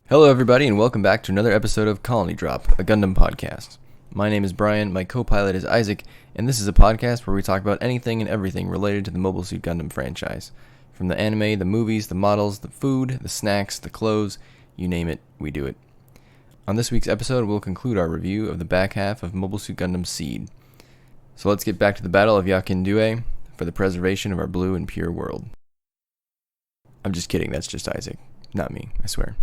Hello, everybody, and welcome back to another episode of Colony Drop, a Gundam podcast. My name is Brian, my co-pilot is Yzak, and this is a podcast where we talk about anything and everything related to the Mobile Suit Gundam franchise. From the anime, the movies, the models, the food, the snacks, the clothes, you name it, we do it. On this week's episode, we'll conclude our review of the back half of Mobile Suit Gundam Seed. So let's get back to the Battle of Jachin Due for the preservation of our blue and pure world. I'm just kidding, that's just Yzak, not me, I swear.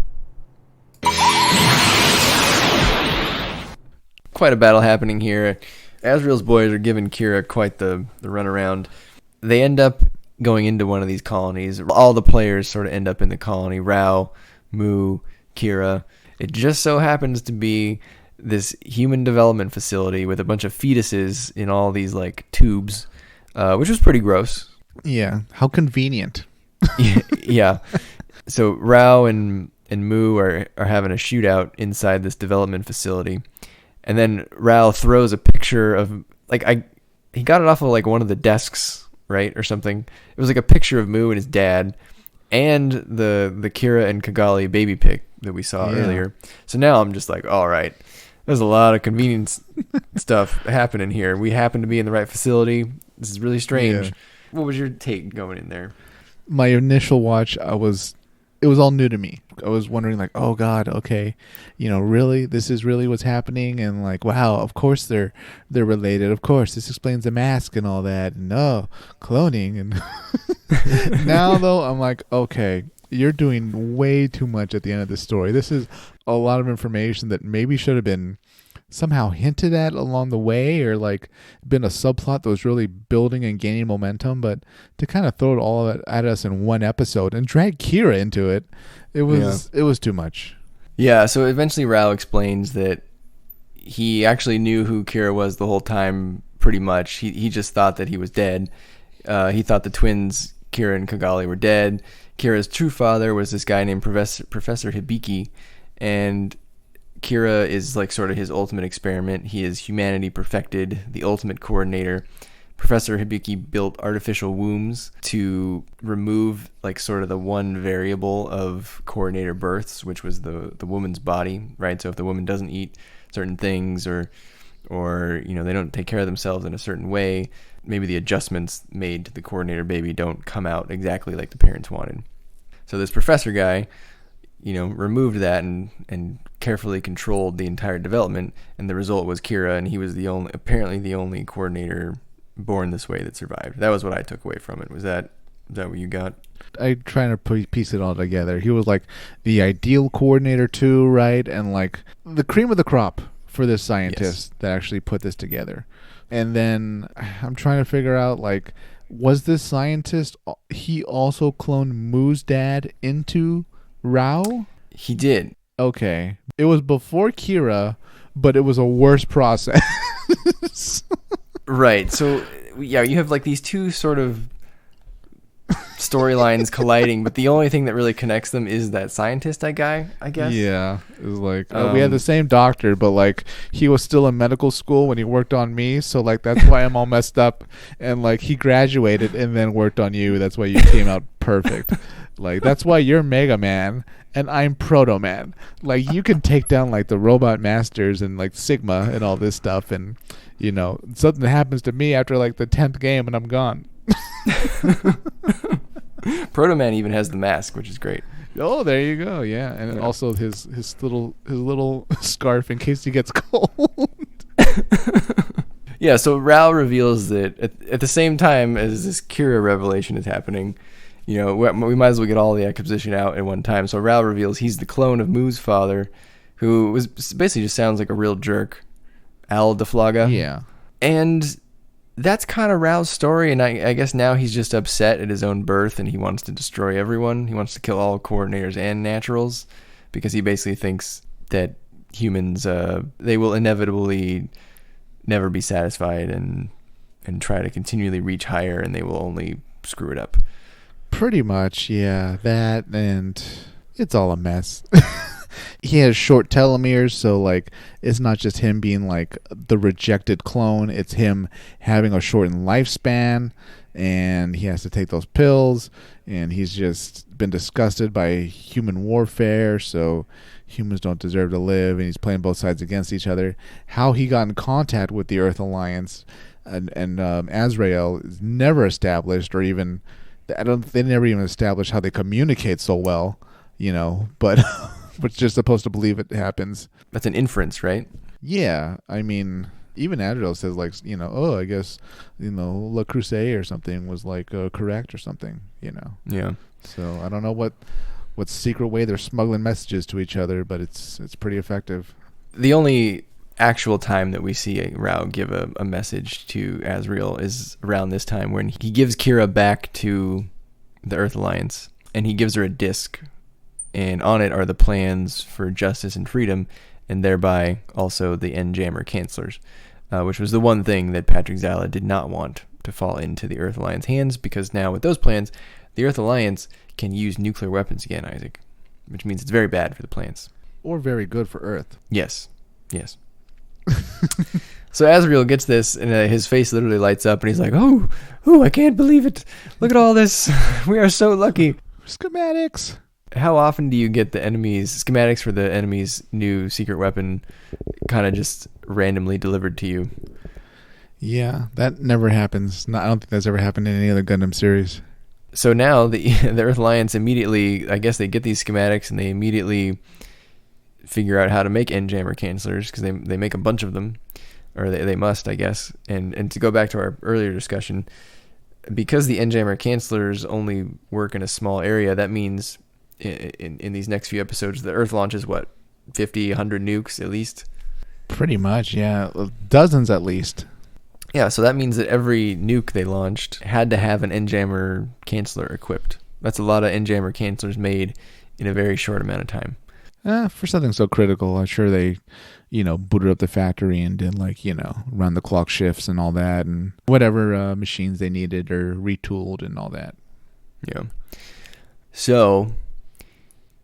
Quite a battle happening here. Azrael's boys are giving Kira quite the runaround. They end up going into one of these colonies. All the players sort of end up in the colony. Rao, Mu, Kira. It just so happens to be this human development facility with a bunch of fetuses in all these like tubes, which was pretty gross. Yeah, how convenient. Yeah. So Rao and Mu are having a shootout inside this development facility. And then Rao throws a picture of, he got it off of, one of the desks, right, or something. It was, a picture of Mu and his dad and the Kira and Kigali baby pic that we saw earlier. So now I'm just like, all right, there's a lot of convenience stuff happening here. We happen to be in the right facility. This is really strange. Yeah. What was your take going in there? My initial watch, it was all new to me. I was wondering, oh God, okay, really, this is really what's happening, and wow, of course they're related. Of course, this explains the mask and all that. And cloning. And now though, I'm like, okay, you're doing way too much at the end of the story. This is a lot of information that maybe should have been somehow hinted at along the way, or been a subplot that was really building and gaining momentum. But to kind of throw it all at us in one episode and drag Kira into it, it was too much. Yeah, so eventually Rao explains that he actually knew who Kira was the whole time, pretty much. He just thought that he was dead. He thought the twins, Kira and Kigali, were dead. Kira's true father was this guy named Professor Hibiki, and Kira is sort of his ultimate experiment. He is humanity perfected, the ultimate coordinator. Professor Hibiki built artificial wombs to remove sort of the one variable of coordinator births, which was the woman's body, right? So if the woman doesn't eat certain things or they don't take care of themselves in a certain way, maybe the adjustments made to the coordinator baby don't come out exactly like the parents wanted. So this professor guy, removed that and carefully controlled the entire development, and the result was Kira, and he was apparently the only coordinator born this way that survived. That was what I took away from it. Was that what you got? I trying to piece it all together. He was the ideal coordinator too, right? And the cream of the crop for this scientist that actually put this together. And then I'm trying to figure out was this scientist, he also cloned Mu's dad into Rao? He did. Okay. It was before Kira, but it was a worse process. Right. So, yeah, you have these two sort of storylines colliding, but the only thing that really connects them is that scientist guy, I guess. Yeah. It was we had the same doctor, but he was still in medical school when he worked on me, so that's why I'm all messed up. And he graduated and then worked on you. That's why you came out perfect. That's why you're Mega Man and I'm Proto Man. You can take down the robot masters and Sigma and all this stuff, and something happens to me after the 10th game and I'm gone. Proto Man even has the mask, which is great. Oh, there you go. Yeah, and also his little scarf in case he gets cold. Yeah, so Rao reveals that at the same time as this Kira revelation is happening, we might as well get all the exposition out at one time. So Rao reveals he's the clone of Mu's father, who was basically just sounds like a real jerk, Al Deflaga. Yeah. And that's kind of Rao's story, and I guess now he's just upset at his own birth, and he wants to destroy everyone. He wants to kill all coordinators and naturals, because he basically thinks that humans, they will inevitably never be satisfied and try to continually reach higher, and they will only screw it up. Pretty much, yeah. That, and it's all a mess. He has short telomeres, so it's not just him being the rejected clone, it's him having a shortened lifespan, and he has to take those pills, and he's just been disgusted by human warfare, so humans don't deserve to live, and he's playing both sides against each other. How he got in contact with the Earth Alliance and Azrael is never established, or even they never even established how they communicate so well, but but just supposed to believe it happens. That's an inference, right? Yeah, I mean, even Azrael says, like, I guess, Le Creuset or something was like correct or something, Yeah. So I don't know what secret way they're smuggling messages to each other, but it's pretty effective. The only actual time that we see Rao give a message to Azrael is around this time when he gives Kira back to the Earth Alliance, and he gives her a disc, and on it are the plans for justice and freedom, and thereby also the N-Jammer cancelers, which was the one thing that Patrick Zala did not want to fall into the Earth Alliance hands, because now with those plans, the Earth Alliance can use nuclear weapons again, Yzak, which means it's very bad for the plans. Or very good for Earth. Yes. So Azrael gets this, and his face literally lights up, and he's like, oh, I can't believe it. Look at all this. We are so lucky. Schematics. How often do you get the enemy's schematics for the enemy's new secret weapon kind of just randomly delivered to you? Yeah, that never happens. I don't think that's ever happened in any other Gundam series. So now the Earth Alliance immediately, I guess they get these schematics, and they immediately figure out how to make N-Jammer cancelers, because they make a bunch of them, or they must, I guess. And to go back to our earlier discussion, because the N-Jammer cancelers only work in a small area, that means in these next few episodes, the Earth launches, 50, 100 nukes at least? Pretty much, yeah. Dozens at least. Yeah, so that means that every nuke they launched had to have an N-Jammer canceler equipped. That's a lot of N-Jammer cancelers made in a very short amount of time. For something so critical, I'm sure they, booted up the factory and did, run the clock shifts and all that, and whatever machines they needed or retooled and all that. Yeah. So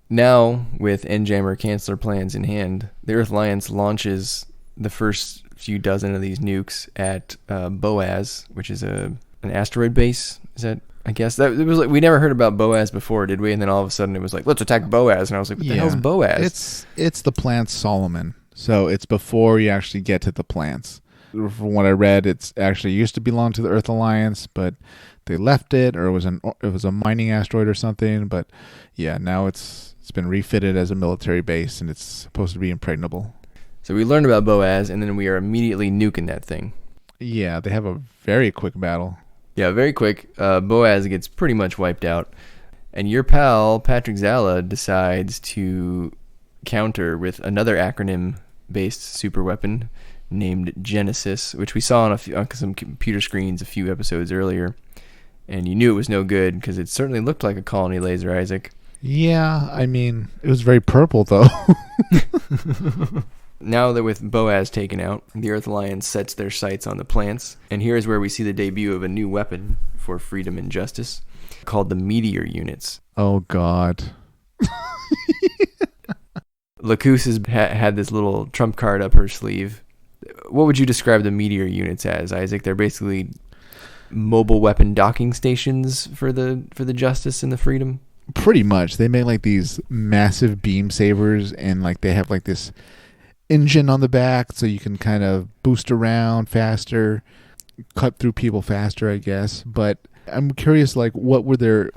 now, with N-Jammer canceler plans in hand, the Earth Alliance launches the first few dozen of these nukes at Boaz, which is an asteroid base. Is that? I guess that it was like we never heard about Boaz before, did we? And then all of a sudden it was like, let's attack Boaz, and I was like, what the hell's Boaz? It's the plant Solomon, so it's before you actually get to the plants. From what I read, it's actually used to belong to the Earth Alliance, but they left it, or it was a mining asteroid or something. But yeah, now it's been refitted as a military base, and it's supposed to be impregnable. So we learned about Boaz, and then we are immediately nuking that thing. Yeah, they have a very quick battle. Yeah, very quick. Boaz gets pretty much wiped out. And your pal, Patrick Zala, decides to counter with another acronym-based super weapon named Genesis, which we saw on some computer screens a few episodes earlier. And you knew it was no good, because it certainly looked like a colony laser, Yzak. Yeah, I mean, it was very purple, though. Now that with Boaz taken out, the Earth Alliance sets their sights on the plants, and here is where we see the debut of a new weapon for freedom and justice, called the meteor units. Oh, God. Lacus has had this little trump card up her sleeve. What would you describe the meteor units as, Yzak? They're basically mobile weapon docking stations for the justice and the freedom? Pretty much. They make like these massive beam sabers, and like they have like this engine on the back, so you can kind of boost around faster, cut through people faster, I guess. But I'm curious, like, what was their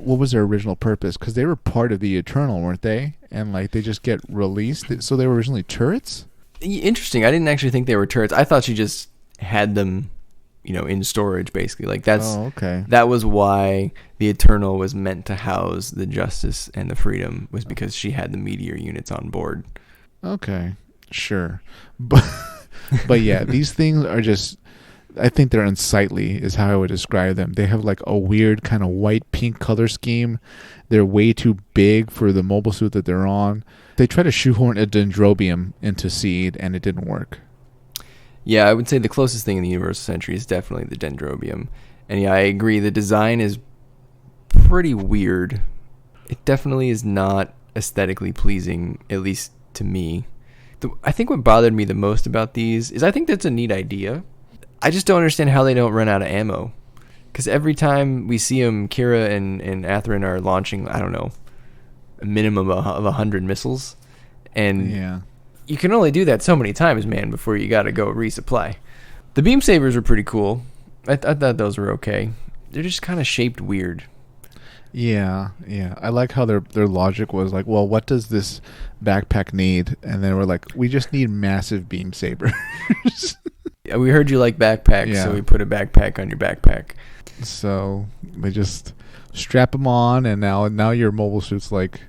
original purpose? Because they were part of the Eternal, weren't they? And like they just get released, so they were originally turrets. Interesting. I didn't actually think they were turrets. I thought she just had them, in storage, basically. Like that's okay. That was why the Eternal was meant to house the justice and the freedom, was because she had the meteor units on board. Okay. Sure. But yeah, these things are just, I think they're unsightly is how I would describe them. They have like a weird kind of white-pink color scheme. They're way too big for the mobile suit that they're on. They try to shoehorn a dendrobium into Seed, and it didn't work. Yeah, I would say the closest thing in the Universal Century is definitely the dendrobium. And yeah, I agree. The design is pretty weird. It definitely is not aesthetically pleasing, at least to me. I think what bothered me the most about these is I think that's a neat idea. I just don't understand how they don't run out of ammo. Because every time we see him, Kira and Athrun are launching, I don't know, a minimum of 100 missiles. And Yeah. you can only do that so many times, man, before you got to go resupply. The beam sabers were pretty cool. I thought those were okay. They're just kind of shaped weird. Yeah, yeah. I like how their logic was like, well, what does this backpack need? And then we're like, we just need massive beam sabers. Yeah, we heard you like backpacks, so we put a backpack on your backpack. So they just strap them on, and now your mobile suit's like,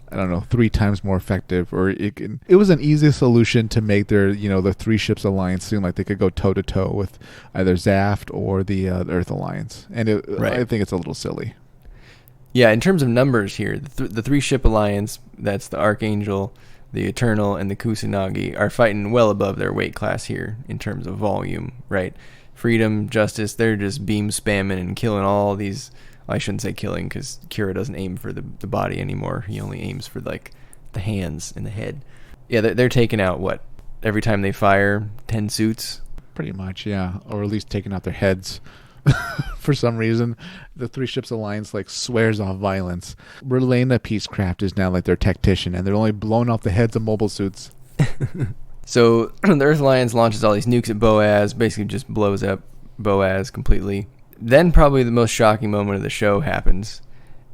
I don't know, 3 times more effective. Or it was an easy solution to make their, the 3 ships alliance seem like they could go toe to toe with either ZAFT or the Earth Alliance, and I think it's a little silly. Yeah, in terms of numbers here, the 3 ship alliance, that's the Archangel, the Eternal, and the Kusanagi, are fighting well above their weight class here in terms of volume, right? Freedom, Justice, they're just beam spamming and killing all these. I shouldn't say killing, because Kira doesn't aim for the body anymore. He only aims for like the hands and the head. Yeah, they're taking out what? Every time they fire, 10 suits? Pretty much, yeah. Or at least taking out their heads. For some reason, the 3 ships alliance like swears off violence. Relena Peacecraft is now like their tactician, and they're only blowing off the heads of mobile suits. So the Earth Alliance launches all these nukes at Boaz, basically just blows up Boaz completely. Then probably the most shocking moment of the show happens,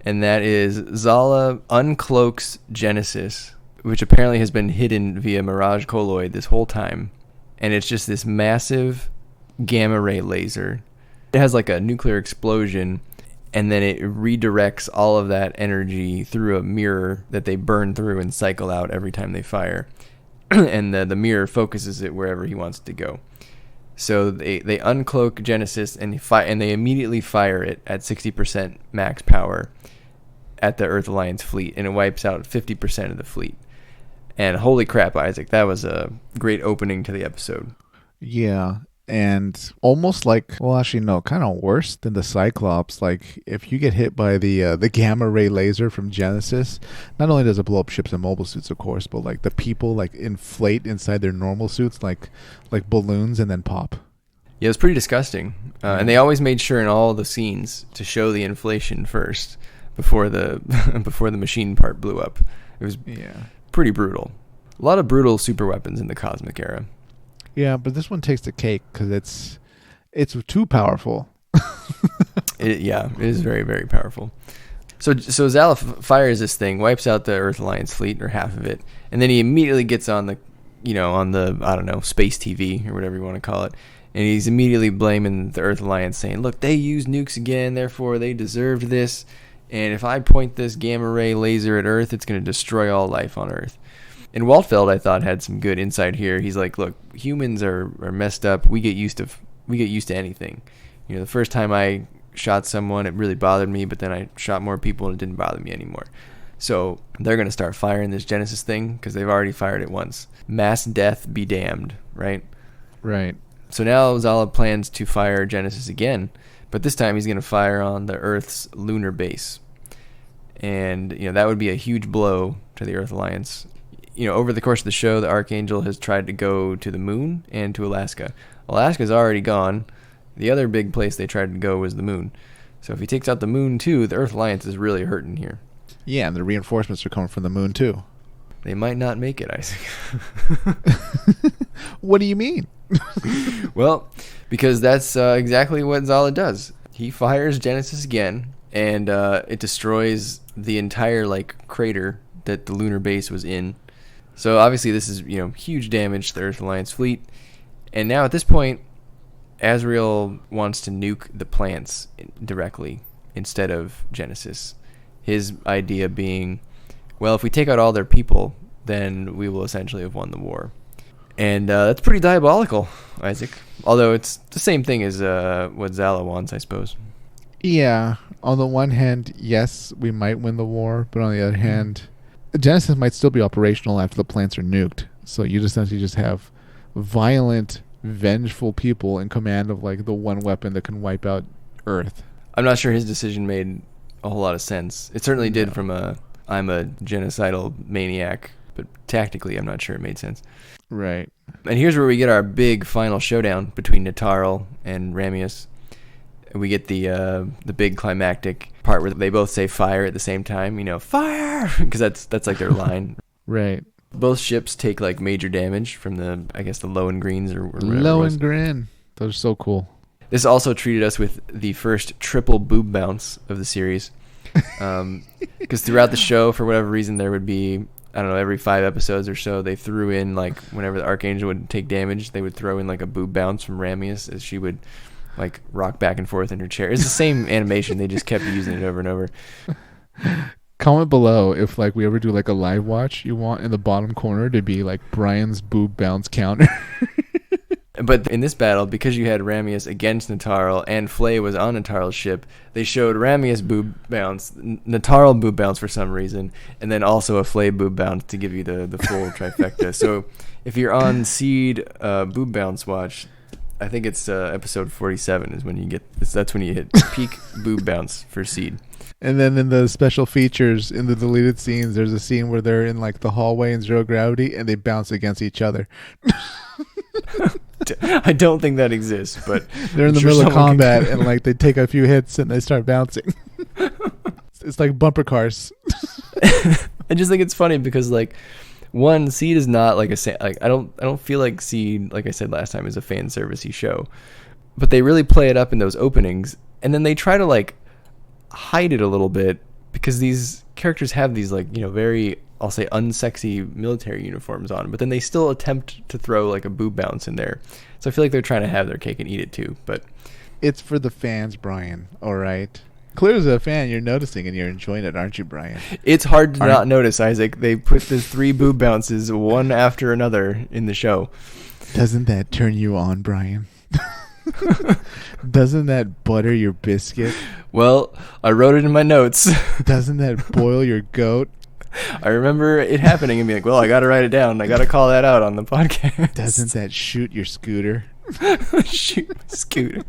and that is Zala uncloaks Genesis, which apparently has been hidden via Mirage Colloid this whole time, and it's just this massive gamma ray laser. It has like a nuclear explosion, and then it redirects all of that energy through a mirror that they burn through and cycle out every time they fire. And the mirror focuses it wherever he wants it to go. So they uncloak Genesis and they immediately fire it at 60% max power at the Earth Alliance fleet, and it wipes out 50% of the fleet. And holy crap, Isaac, that was a great opening to the episode. Yeah. And almost like, well, actually, no, kind of worse than the Cyclops. Like, if you get hit by the gamma ray laser from Genesis, not only does it blow up ships and mobile suits, of course, but like the people like inflate inside their normal suits like balloons and then pop. Yeah, it was pretty disgusting. And they always made sure in all the scenes to show the inflation first before the before the machine part blew up. It was pretty brutal. A lot of brutal super weapons in the Cosmic Era. Yeah, but this one takes the cake because it's too powerful. It is very, very powerful. So Zala fires this thing, wipes out the Earth Alliance fleet, or half of it, and then he immediately gets on the, I don't know, space TV, or whatever you want to call it, and he's immediately blaming the Earth Alliance, saying, look, they used nukes again, therefore they deserved this, and if I point this gamma ray laser at Earth, it's going to destroy all life on Earth. And Waltfeld, I thought, had some good insight here. He's like, look, humans are messed up. We get used to anything. The first time I shot someone, it really bothered me, but then I shot more people and it didn't bother me anymore. So they're going to start firing this Genesis thing because they've already fired it once. Mass death be damned, right? Right. So now Zala plans to fire Genesis again, but this time he's going to fire on the Earth's lunar base. And, that would be a huge blow to the Earth Alliance. Over the course of the show, the Archangel has tried to go to the moon and to Alaska. Alaska's already gone. The other big place they tried to go was the moon. So if he takes out the moon too, the Earth Alliance is really hurting here. Yeah, and the reinforcements are coming from the moon too. They might not make it, Isaac. What do you mean? Well, because that's exactly what Zala does. He fires Genesis again, and it destroys the entire crater that the lunar base was in. So obviously this is, huge damage to the Earth Alliance fleet. And now at this point, Azrael wants to nuke the plants directly instead of Genesis. His idea being, well, if we take out all their people, then we will essentially have won the war. And that's pretty diabolical, Isaac. Although it's the same thing as what Zala wants, I suppose. Yeah. On the one hand, yes, we might win the war. But on the other hand, Genesis might still be operational after the plants are nuked. So you essentially just have violent, vengeful people in command of the one weapon that can wipe out Earth. I'm not sure his decision made a whole lot of sense. It certainly did from I'm a genocidal maniac, but tactically I'm not sure it made sense. Right. And here's where we get our big final showdown between Natarle and Ramius. And we get the big climactic part where they both say fire at the same time. Fire, because that's like their line. Right. Both ships take like major damage from the Lohengreens or whatever. Lohengrin. Those are so cool. This also treated us with the first triple boob bounce of the series. Because throughout the show, for whatever reason, there would be, I don't know, every 5 episodes or so, they threw in, like, whenever the Archangel would take damage, they would throw in, like, a boob bounce from Ramius as she would, like, rock back and forth in her chair. It's the same animation. They just kept using it over and over. Comment below if, like, we ever do, like, a live watch, you want in the bottom corner to be, like, Brian's boob bounce counter. But in this battle, because you had Ramius against Natarle and Flay was on Natarle's ship, they showed Ramius boob bounce, Natarle boob bounce for some reason, and then also a Flay boob bounce to give you the full trifecta. So if you're on Seed boob bounce watch, I think it's episode 47 is when you get, that's when you hit peak boob bounce for Seed. And then in the special features, in the deleted scenes, there's a scene where they're in like the hallway in zero gravity and they bounce against each other. I don't think that exists, but they're in the middle of combat and like they take a few hits and they start bouncing. It's like bumper cars. I just think it's funny because like one, Seed is not like I don't feel like Seed, like I said last time, is a fan servicey show, but they really play it up in those openings, and then they try to like hide it a little bit because these characters have these like, very, I'll say, unsexy military uniforms on, but then they still attempt to throw like a boob bounce in there. So I feel like they're trying to have their cake and eat it too. But it's for the fans, Brian. All right. Clear as a fan, you're noticing and you're enjoying it, aren't you, Brian? It's hard to not notice, Isaac. They put the 3 boob bounces one after another in the show. Doesn't that turn you on, Brian? Doesn't that butter your biscuit? Well, I wrote it in my notes. Doesn't that boil your goat? I remember it happening and being like, well, I got to write it down. I got to call that out on the podcast. Doesn't that shoot your scooter? Shoot my scooter.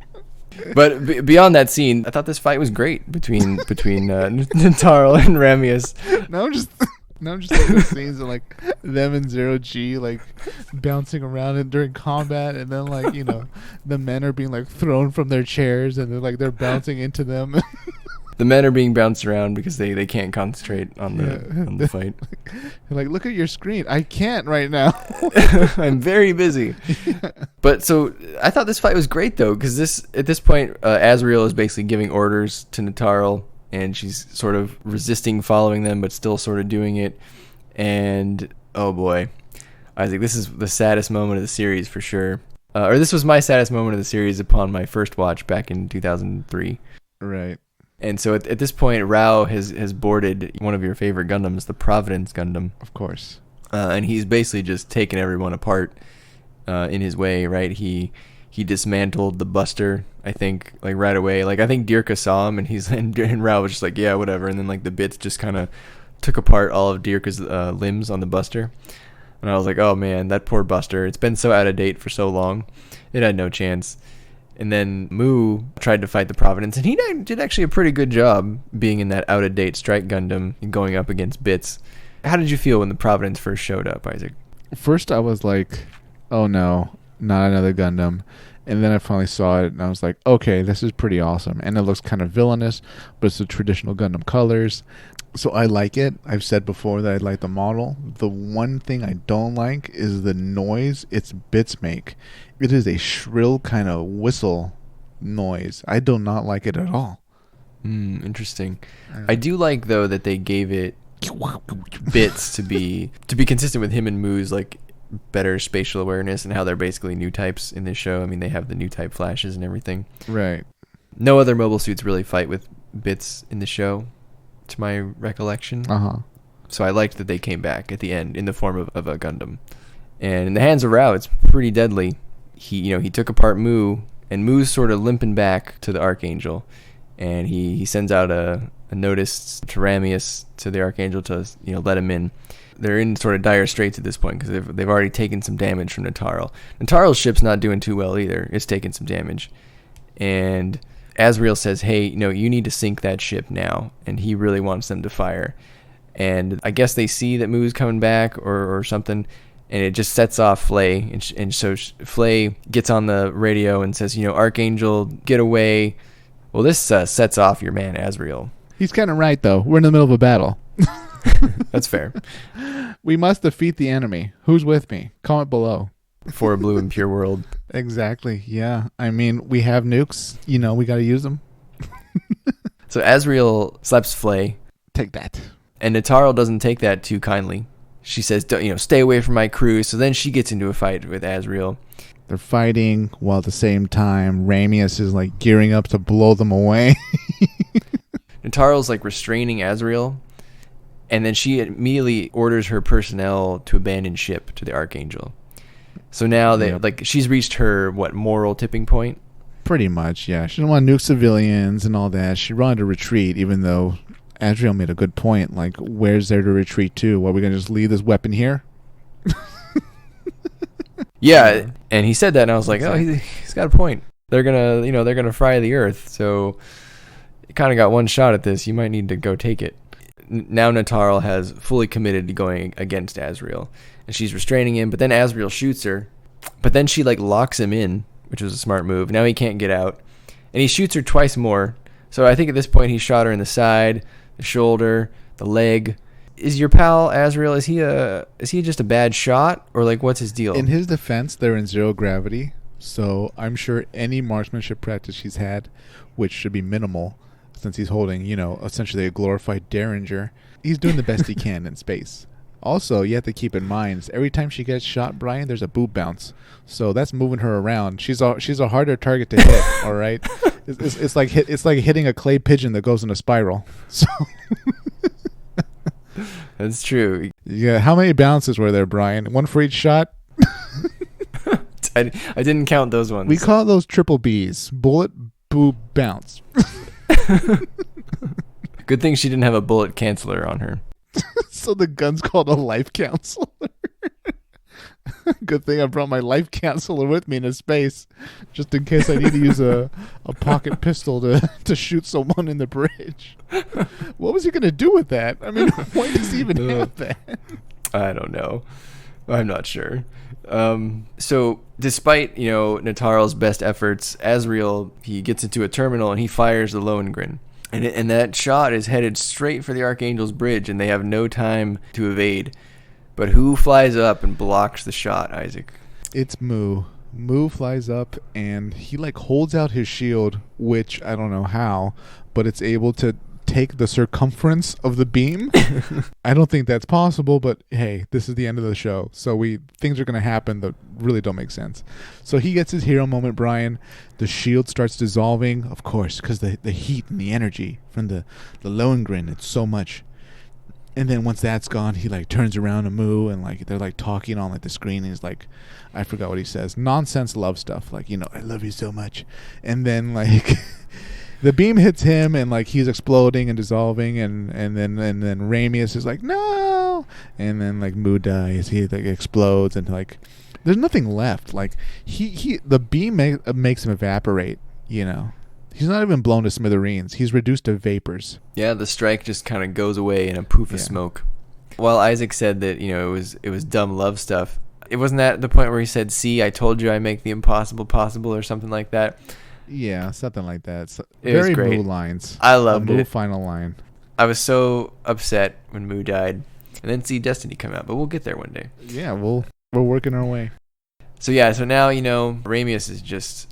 But beyond that scene, I thought this fight was great between Natarle and Ramius. Now I'm just like the scenes of like them and Zero G like bouncing around and during combat, and then like the men are being like thrown from their chairs and they're bouncing into them. The men are being bounced around because they can't concentrate on the fight. Like, look at your screen. I can't right now. I'm very busy. Yeah. But so I thought this fight was great though, because at this point Azrael is basically giving orders to Natarle, and she's sort of resisting following them, but still sort of doing it. And oh boy, Isaac, this is the saddest moment of the series for sure. Or this was my saddest moment of the series upon my first watch back in 2003. Right. And so at this point, Rao has boarded one of your favorite Gundams, the Providence Gundam. Of course. And he's basically just taken everyone apart in his way, right? He dismantled the Buster, I think, like right away. Like I think Dirka saw him, and Rao was just like, yeah, whatever. And then like the bits just kind of took apart all of Dirka's limbs on the Buster. And I was like, oh man, that poor Buster. It's been so out of date for so long. It had no chance. And then Mu tried to fight the Providence, and he did actually a pretty good job being in that out-of-date Strike Gundam and going up against Bits. How did you feel when the Providence first showed up, Isaac? First, I was like, oh no, not another Gundam. And then I finally saw it, and I was like, okay, this is pretty awesome. And it looks kind of villainous, but it's the traditional Gundam colors. So I like it. I've said before that I like the model. The one thing I don't like is the noise its bits make. It is a shrill kind of whistle noise. I do not like it at all. Interesting. I do like though that they gave it bits to be consistent with him and Mu's like better spatial awareness and how they're basically new types in this show. I mean, they have the new type flashes and everything. Right. No other mobile suits really fight with bits in the show, to my recollection. So I liked that they came back at the end in the form of a Gundam. And in the hands of Rao, it's pretty deadly. He took apart Mu, and Mu's sort of limping back to the Archangel, and he sends out a notice to Ramius, to the Archangel, to let him in. They're in sort of dire straits at this point because they've already taken some damage from Natarle. Natarle's ship's not doing too well either. It's taking some damage, and Azrael says, hey, you need to sink that ship now, and he really wants them to fire. And I guess they see that Mu's coming back or something, and it just sets off Flay. And so Flay gets on the radio and says, Archangel, get away. Well, this sets off your man Azrael. He's kind of right, though. We're in the middle of a battle. That's fair. We must defeat the enemy. Who's with me? Comment below. For a blue and pure world. Exactly. Yeah. I mean, we have nukes. We got to use them. So Azrael slaps Flay. Take that. And Natarle doesn't take that too kindly. She says, stay away from my crew. So then she gets into a fight with Azrael. They're fighting while at the same time Ramius is like gearing up to blow them away. Natarle's like restraining Azrael. And then she immediately orders her personnel to abandon ship to the Archangel. So now she's reached her moral tipping point. Pretty much, yeah. She didn't want to nuke civilians and all that. She wanted to retreat, even though Azrael made a good point. Like, where's there to retreat to? What, are we gonna just leave this weapon here? Yeah, and he said that, and I was like, oh, he's got a point. They're gonna fry the Earth. So you kind of got one shot at this. You might need to go take it. Now Natarle has fully committed to going against Azrael, and she's restraining him. But then Azrael shoots her. But then she locks him in, which was a smart move. Now he can't get out, and he shoots her twice more. So I think at this point he shot her in the side, the shoulder, the leg. Is your pal Azrael? Is he just a bad shot, or what's his deal? In his defense, they're in zero gravity, so I'm sure any marksmanship practice he's had, which should be minimal, since he's holding essentially a glorified Derringer, he's doing the best he can in space. Also, you have to keep in mind, every time she gets shot, Brian, there's a boob bounce. So that's moving her around. She's a harder target to hit, all right? It's like hitting a clay pigeon that goes in a spiral. So That's true. Yeah, how many bounces were there, Brian? One for each shot? I didn't count those ones. We call those triple Bs. Bullet, boob, bounce. Good thing she didn't have a bullet canceller on her. So the gun's called a life counselor. Good thing I brought my life counselor with me into space, just in case I need to use a pocket pistol to shoot someone in the bridge. What was he going to do with that? I mean, why does he even have that? I don't know. I'm not sure. So despite, Natarle's best efforts, Azrael, he gets into a terminal and he fires the Lohengrin. And that shot is headed straight for the Archangel's bridge, and they have no time to evade. But who flies up and blocks the shot, Yzak? It's Mu. Mu flies up, and he holds out his shield, which I don't know how, but it's able to take the circumference of the beam. I don't think that's possible, but hey, this is the end of the show, so things are going to happen that really don't make sense. So he gets his hero moment, Brian. The shield starts dissolving, of course, because the heat and the energy from the Lohengrin, it's so much. And then once that's gone, he turns around to Mu, and they're talking on the screen, and he's I forgot what he says, nonsense love stuff, I love you so much. And then the beam hits him, and he's exploding and dissolving, and then Ramius is no, and then Mu dies. He explodes, and there's nothing left. The beam makes him evaporate. He's not even blown to smithereens. He's reduced to vapors. Yeah, the strike just kind of goes away in a poof of smoke. While Yzak said that it was dumb love stuff, it wasn't at the point where he said, "See, I told you I make the impossible possible," or something like that. Yeah, something like that. It was great. Mu lines. I loved it. Mu final line. I was so upset when Mu died, and then see Destiny come out, but we'll get there one day. Yeah, we're working our way. So now Ramius is just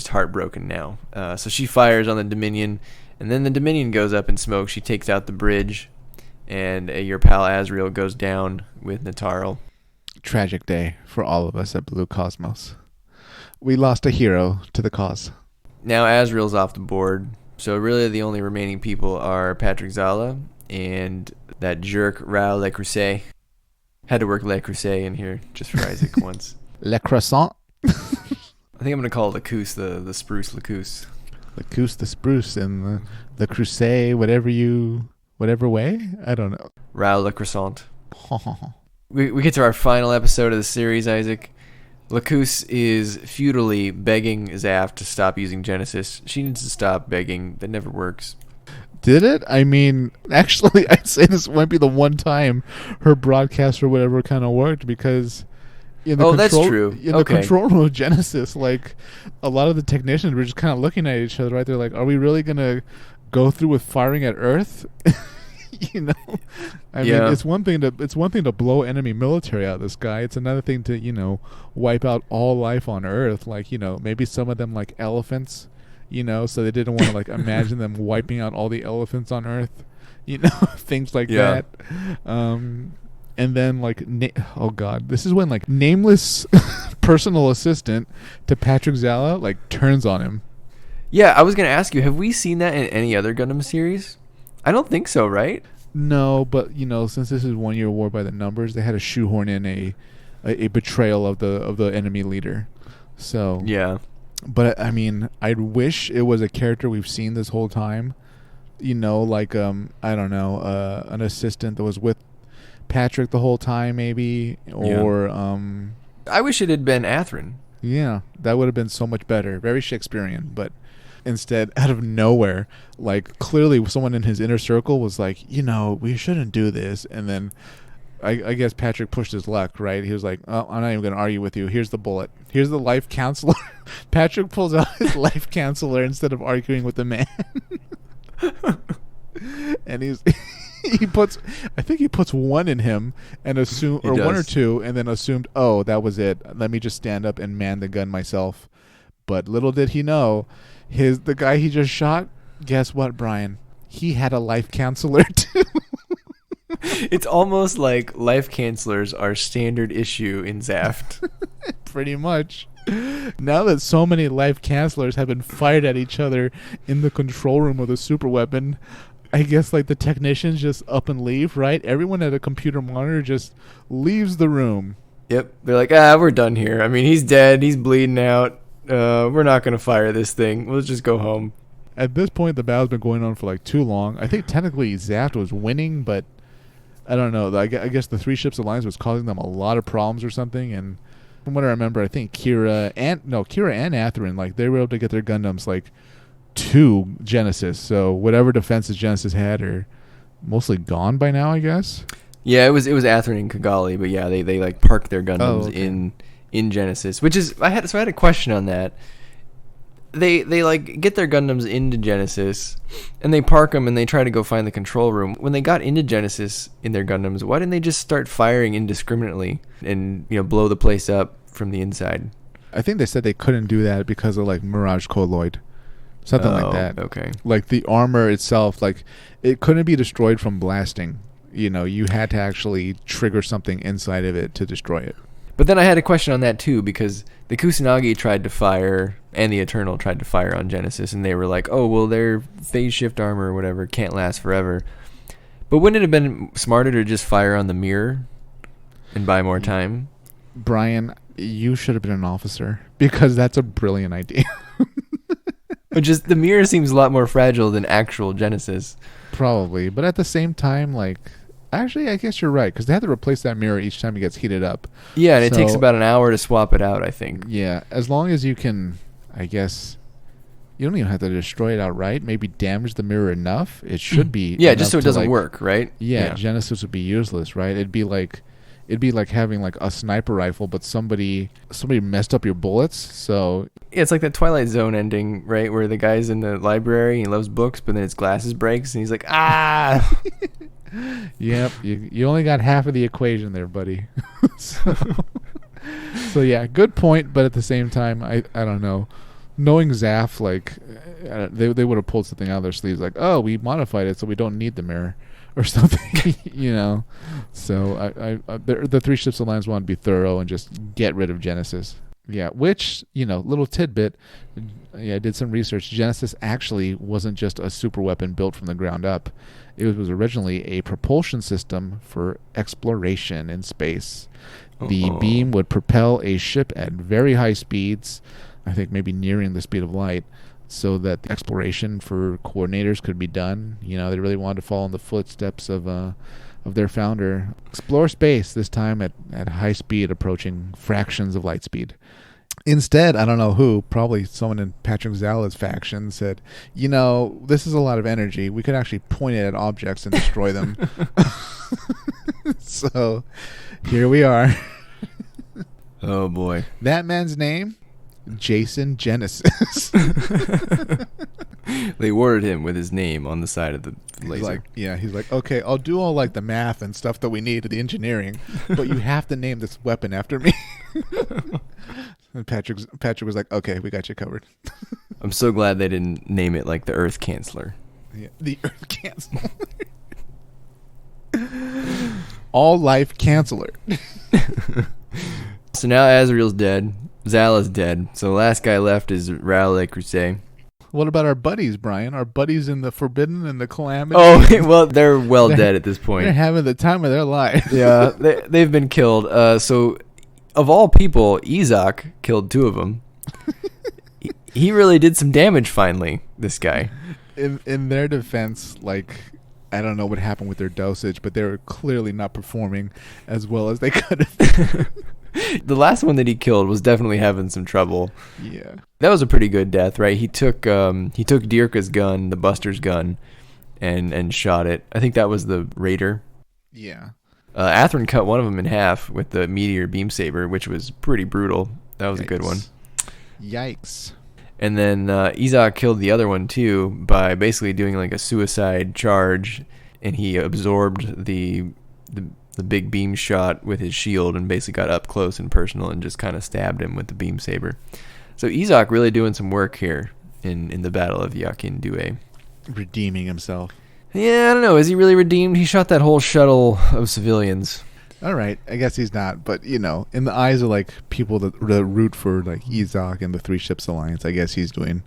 heartbroken now. So she fires on the Dominion, and then the Dominion goes up in smoke. She takes out the bridge, and your pal Azrael goes down with Natarle. Tragic day for all of us at Blue Cosmos. We lost a hero to the cause. Now Azrael's off the board, so really the only remaining people are Patrick Zala and that jerk Raoul Le Creuset. Had to work Le Creuset in here just for Yzak once. Le Croissant? I think I'm going to call Lacousse the spruce Lacousse. Lacousse the spruce and the Creuset, whatever way? I don't know. Raoul Le Croissant. We get to our final episode of the series, Yzak. Lacousse is futilely begging ZAFT to stop using Genesis. She needs to stop begging. That never works. Did it? I mean, actually, I'd say this might be the one time her broadcast or whatever kind of worked, because That's true. In the control room of Genesis, like a lot of the technicians were just kind of looking at each other, right? They're like, "Are we really gonna go through with firing at Earth?" I mean, it's one thing to blow enemy military out of the sky. It's another thing to wipe out all life on Earth. Like maybe some of them like elephants, so they didn't want to like imagine them wiping out all the elephants on Earth, things like that. And then like, oh god, this is when like nameless personal assistant to Patrick Zala like turns on him. Yeah, I was gonna ask you, have we seen that in any other Gundam series? I don't think so, right? No, but since this is 1 year war by the numbers, they had to shoehorn in a betrayal of the enemy leader. So yeah, but I mean, I'd wish it was a character we've seen this whole time. Like I don't know, an assistant that was with Patrick the whole time, maybe, or I wish it had been Atherin. Yeah, that would have been so much better. Very Shakespearean, but instead, out of nowhere, like clearly someone in his inner circle was like, we shouldn't do this, and then I guess Patrick pushed his luck, right? He was like, oh, I'm not even going to argue with you. Here's the bullet. Here's the life counselor. Patrick pulls out his life counselor instead of arguing with the man. And he puts one in him and one or two, and then assumed, oh, that was it. Let me just stand up and man the gun myself. But little did he know, the guy he just shot, guess what, Brian? He had a life counselor too. It's almost like life counselors are standard issue in ZAFT. Pretty much. Now that so many life counselors have been fired at each other in the control room of the super weapon, I guess like the technicians just up and leave, right? Everyone at a computer monitor just leaves the room. Yep. They're like, we're done here. I mean, he's dead. He's bleeding out. We're not going to fire this thing. We'll just go home. At this point, the battle's been going on for like too long. I think technically ZAFT was winning, but I don't know. I guess the Three Ships Alliance was causing them a lot of problems or something. And from what I remember, I think Kira and Atherin, like they were able to get their Gundams like to Genesis. So whatever defenses Genesis had are mostly gone by now, I guess. Yeah, it was Atherin and Kigali, but yeah, they like parked their Gundams in Genesis, which is I had a question on that. They like get their Gundams into Genesis, and they park them, and they try to go find the control room. When they got into Genesis in their Gundams, why didn't they just start firing indiscriminately and blow the place up from the inside? I think they said they couldn't do that because of like Mirage Colloid, something like that. Okay. Like the armor itself, like it couldn't be destroyed from blasting. You had to actually trigger something inside of it to destroy it. But then I had a question on that too, because the Kusanagi tried to fire and the Eternal tried to fire on Genesis, and they were like, oh, well, their phase shift armor or whatever can't last forever. But wouldn't it have been smarter to just fire on the mirror and buy more time? Brian, you should have been an officer, because that's a brilliant idea. But just the mirror seems a lot more fragile than actual Genesis. Probably, but at the same time, like... Actually, I guess you're right, because they have to replace that mirror each time it gets heated up. Yeah, and it takes about an hour to swap it out, I think. Yeah, as long as you can, I guess, you don't even have to destroy it outright. Maybe damage the mirror enough. It should be. Yeah, just so it doesn't work, right? Yeah, Genesis would be useless, right? It'd be like having like a sniper rifle, but somebody messed up your bullets. So yeah, it's like that Twilight Zone ending, right, where the guy's in the library, he loves books, but then his glasses breaks, and he's like, ah. Yep, you only got half of the equation there, buddy. So yeah, good point, but at the same time, I don't know. Knowing ZAFT, like they would have pulled something out of their sleeves, like, oh, we modified it so we don't need the mirror or something, So the Three Ships Alliance wanted to be thorough and just get rid of Genesis. Yeah, which, little tidbit, I did some research. Genesis actually wasn't just a super weapon built from the ground up. It was originally a propulsion system for exploration in space. The beam would propel a ship at very high speeds, I think maybe nearing the speed of light, so that the exploration for coordinators could be done. They really wanted to follow in the footsteps of their founder. Explore space, this time at high speed, approaching fractions of light speed. Instead, I don't know who, probably someone in Patrick Zala's faction said, this is a lot of energy. We could actually point it at objects and destroy them. So, here we are. Oh boy. That man's name, Jason Genesis. They worded him with his name on the side of the laser. He's like, okay, I'll do all like the math and stuff that we need, the engineering, but you have to name this weapon after me. And Patrick was like, okay, we got you covered. I'm so glad they didn't name it like the Earth Canceller. Yeah, the Earth Canceller. All life canceller. So now Azrael's dead. Zal is dead. So the last guy left is Raul Le Creuset. What about our buddies, Brian? Our buddies in the Forbidden and the Calamity? Oh, well, they're dead at this point. They're having the time of their life. Yeah, they've been killed. So, of all people, Yzak killed 2 of them. He really did some damage finally, this guy. In their defense, like, I don't know what happened with their dosage, but they were clearly not performing as well as they could have. The last one that he killed was definitely having some trouble. Yeah. That was a pretty good death, right? He took Dirka's gun, the Buster's gun, and shot it. I think that was the Raider. Yeah. Athrun cut one of them in half with the Meteor beam saber, which was pretty brutal. That was a good one. Yikes. And then Yzak killed the other one too by basically doing like a suicide charge, and he absorbed the big beam shot with his shield and basically got up close and personal and just kind of stabbed him with the beam saber. So Yzak really doing some work here in the Battle of Jachin Due. Redeeming himself. Yeah, I don't know. Is he really redeemed? He shot that whole shuttle of civilians. All right, I guess he's not, but in the eyes of like people that root for like Yzak and the Three Ships Alliance, I guess he's doing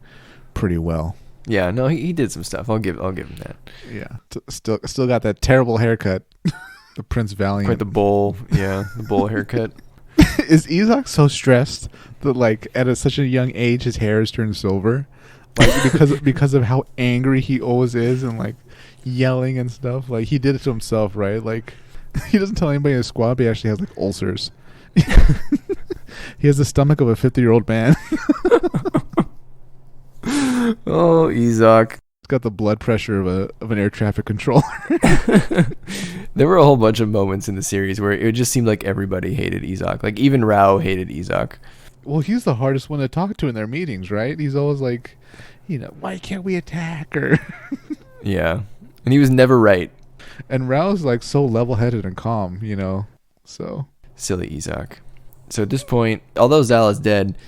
pretty well. Yeah, no, he did some stuff. I'll give him that. Yeah, still got that terrible haircut, the Prince Valiant. Quite the bowl, the bowl haircut. Is Yzak so stressed that like at such a young age his hair has turned silver, like because of how angry he always is and like yelling and stuff? Like he did it to himself, right? Like. He doesn't tell anybody in his squad, but he actually has like ulcers. He has the stomach of a 50-year-old man. Oh, Yzak. He's got the blood pressure of an air traffic controller. There were a whole bunch of moments in the series where it just seemed like everybody hated Yzak. Like even Rao hated Yzak. Well, he's the hardest one to talk to in their meetings, right? He's always like, why can't we attack her? Yeah. And he was never right. And Rao's like so level-headed and calm, so. Silly Yzak. So at this point, although Zal is dead,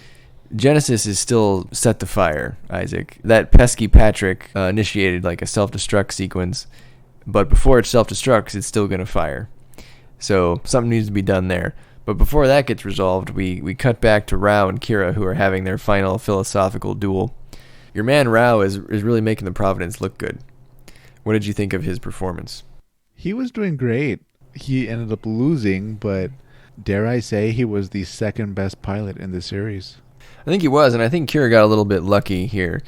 Genesis is still set to fire Isaac. That pesky Patrick initiated like a self-destruct sequence, but before it self-destructs, it's still going to fire. So something needs to be done there. But before that gets resolved, we cut back to Rao and Kira, who are having their final philosophical duel. Your man Rao is really making the Providence look good. What did you think of his performance? He was doing great. He ended up losing, but dare I say he was the second best pilot in the series. I think he was, and I think Kira got a little bit lucky here.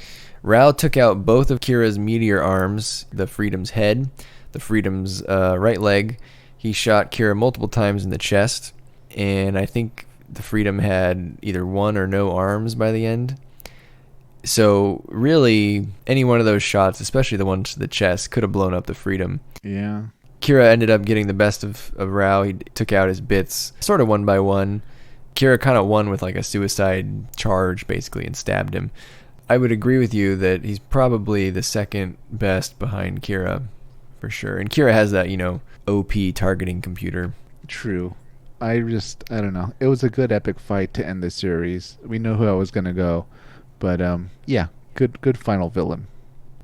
Rao took out both of Kira's meteor arms, the Freedom's head, the Freedom's right leg. He shot Kira multiple times in the chest, and I think the Freedom had either one or no arms by the end. So really, any one of those shots, especially the ones to the chest, could have blown up the Freedom. Yeah. Kira ended up getting the best of Rao. He took out his bits, sort of one by one. Kira kind of won with like a suicide charge, basically, and stabbed him. I would agree with you that he's probably the second best behind Kira, for sure. And Kira has that, OP targeting computer. True. I don't know. It was a good epic fight to end the series. We know who I was going to go. But, yeah, good final villain.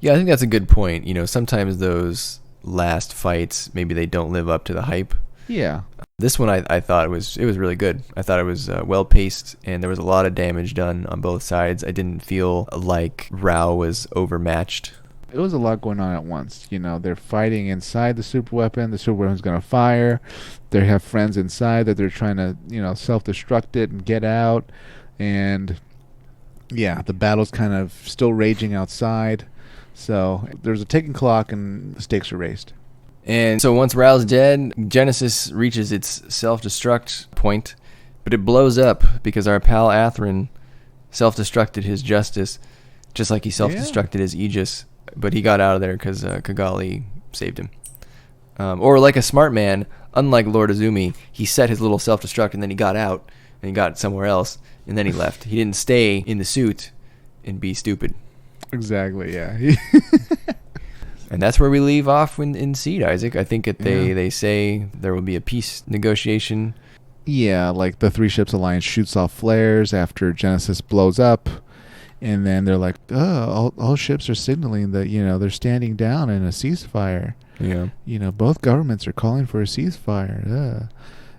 Yeah, I think that's a good point. Sometimes those last fights, maybe they don't live up to the hype. Yeah. This one I thought it was really good. I thought it was well paced, and there was a lot of damage done on both sides. I didn't feel like Rao was overmatched. It was a lot going on at once. They're fighting inside the superweapon. The superweapon's going to fire. They have friends inside that they're trying to, self-destruct it and get out. And, yeah, the battle's kind of still raging outside. So there's a ticking clock and the stakes are raised. And so once Rao's dead, Genesis reaches its self-destruct point, but it blows up because our pal Athrun self-destructed his Justice, just like he self-destructed his Aegis, but he got out of there because Kigali saved him. Or like a smart man, unlike Lord Azumi, he set his little self-destruct and then he got out and he got somewhere else, and then he left. He didn't stay in the suit and be stupid. Exactly, yeah. And that's where we leave off in Seed, Isaac. I think that they say there will be a peace negotiation. Yeah, like the Three Ships Alliance shoots off flares after Genesis blows up. And then they're like, all ships are signaling that, they're standing down in a ceasefire. Yeah. Both governments are calling for a ceasefire.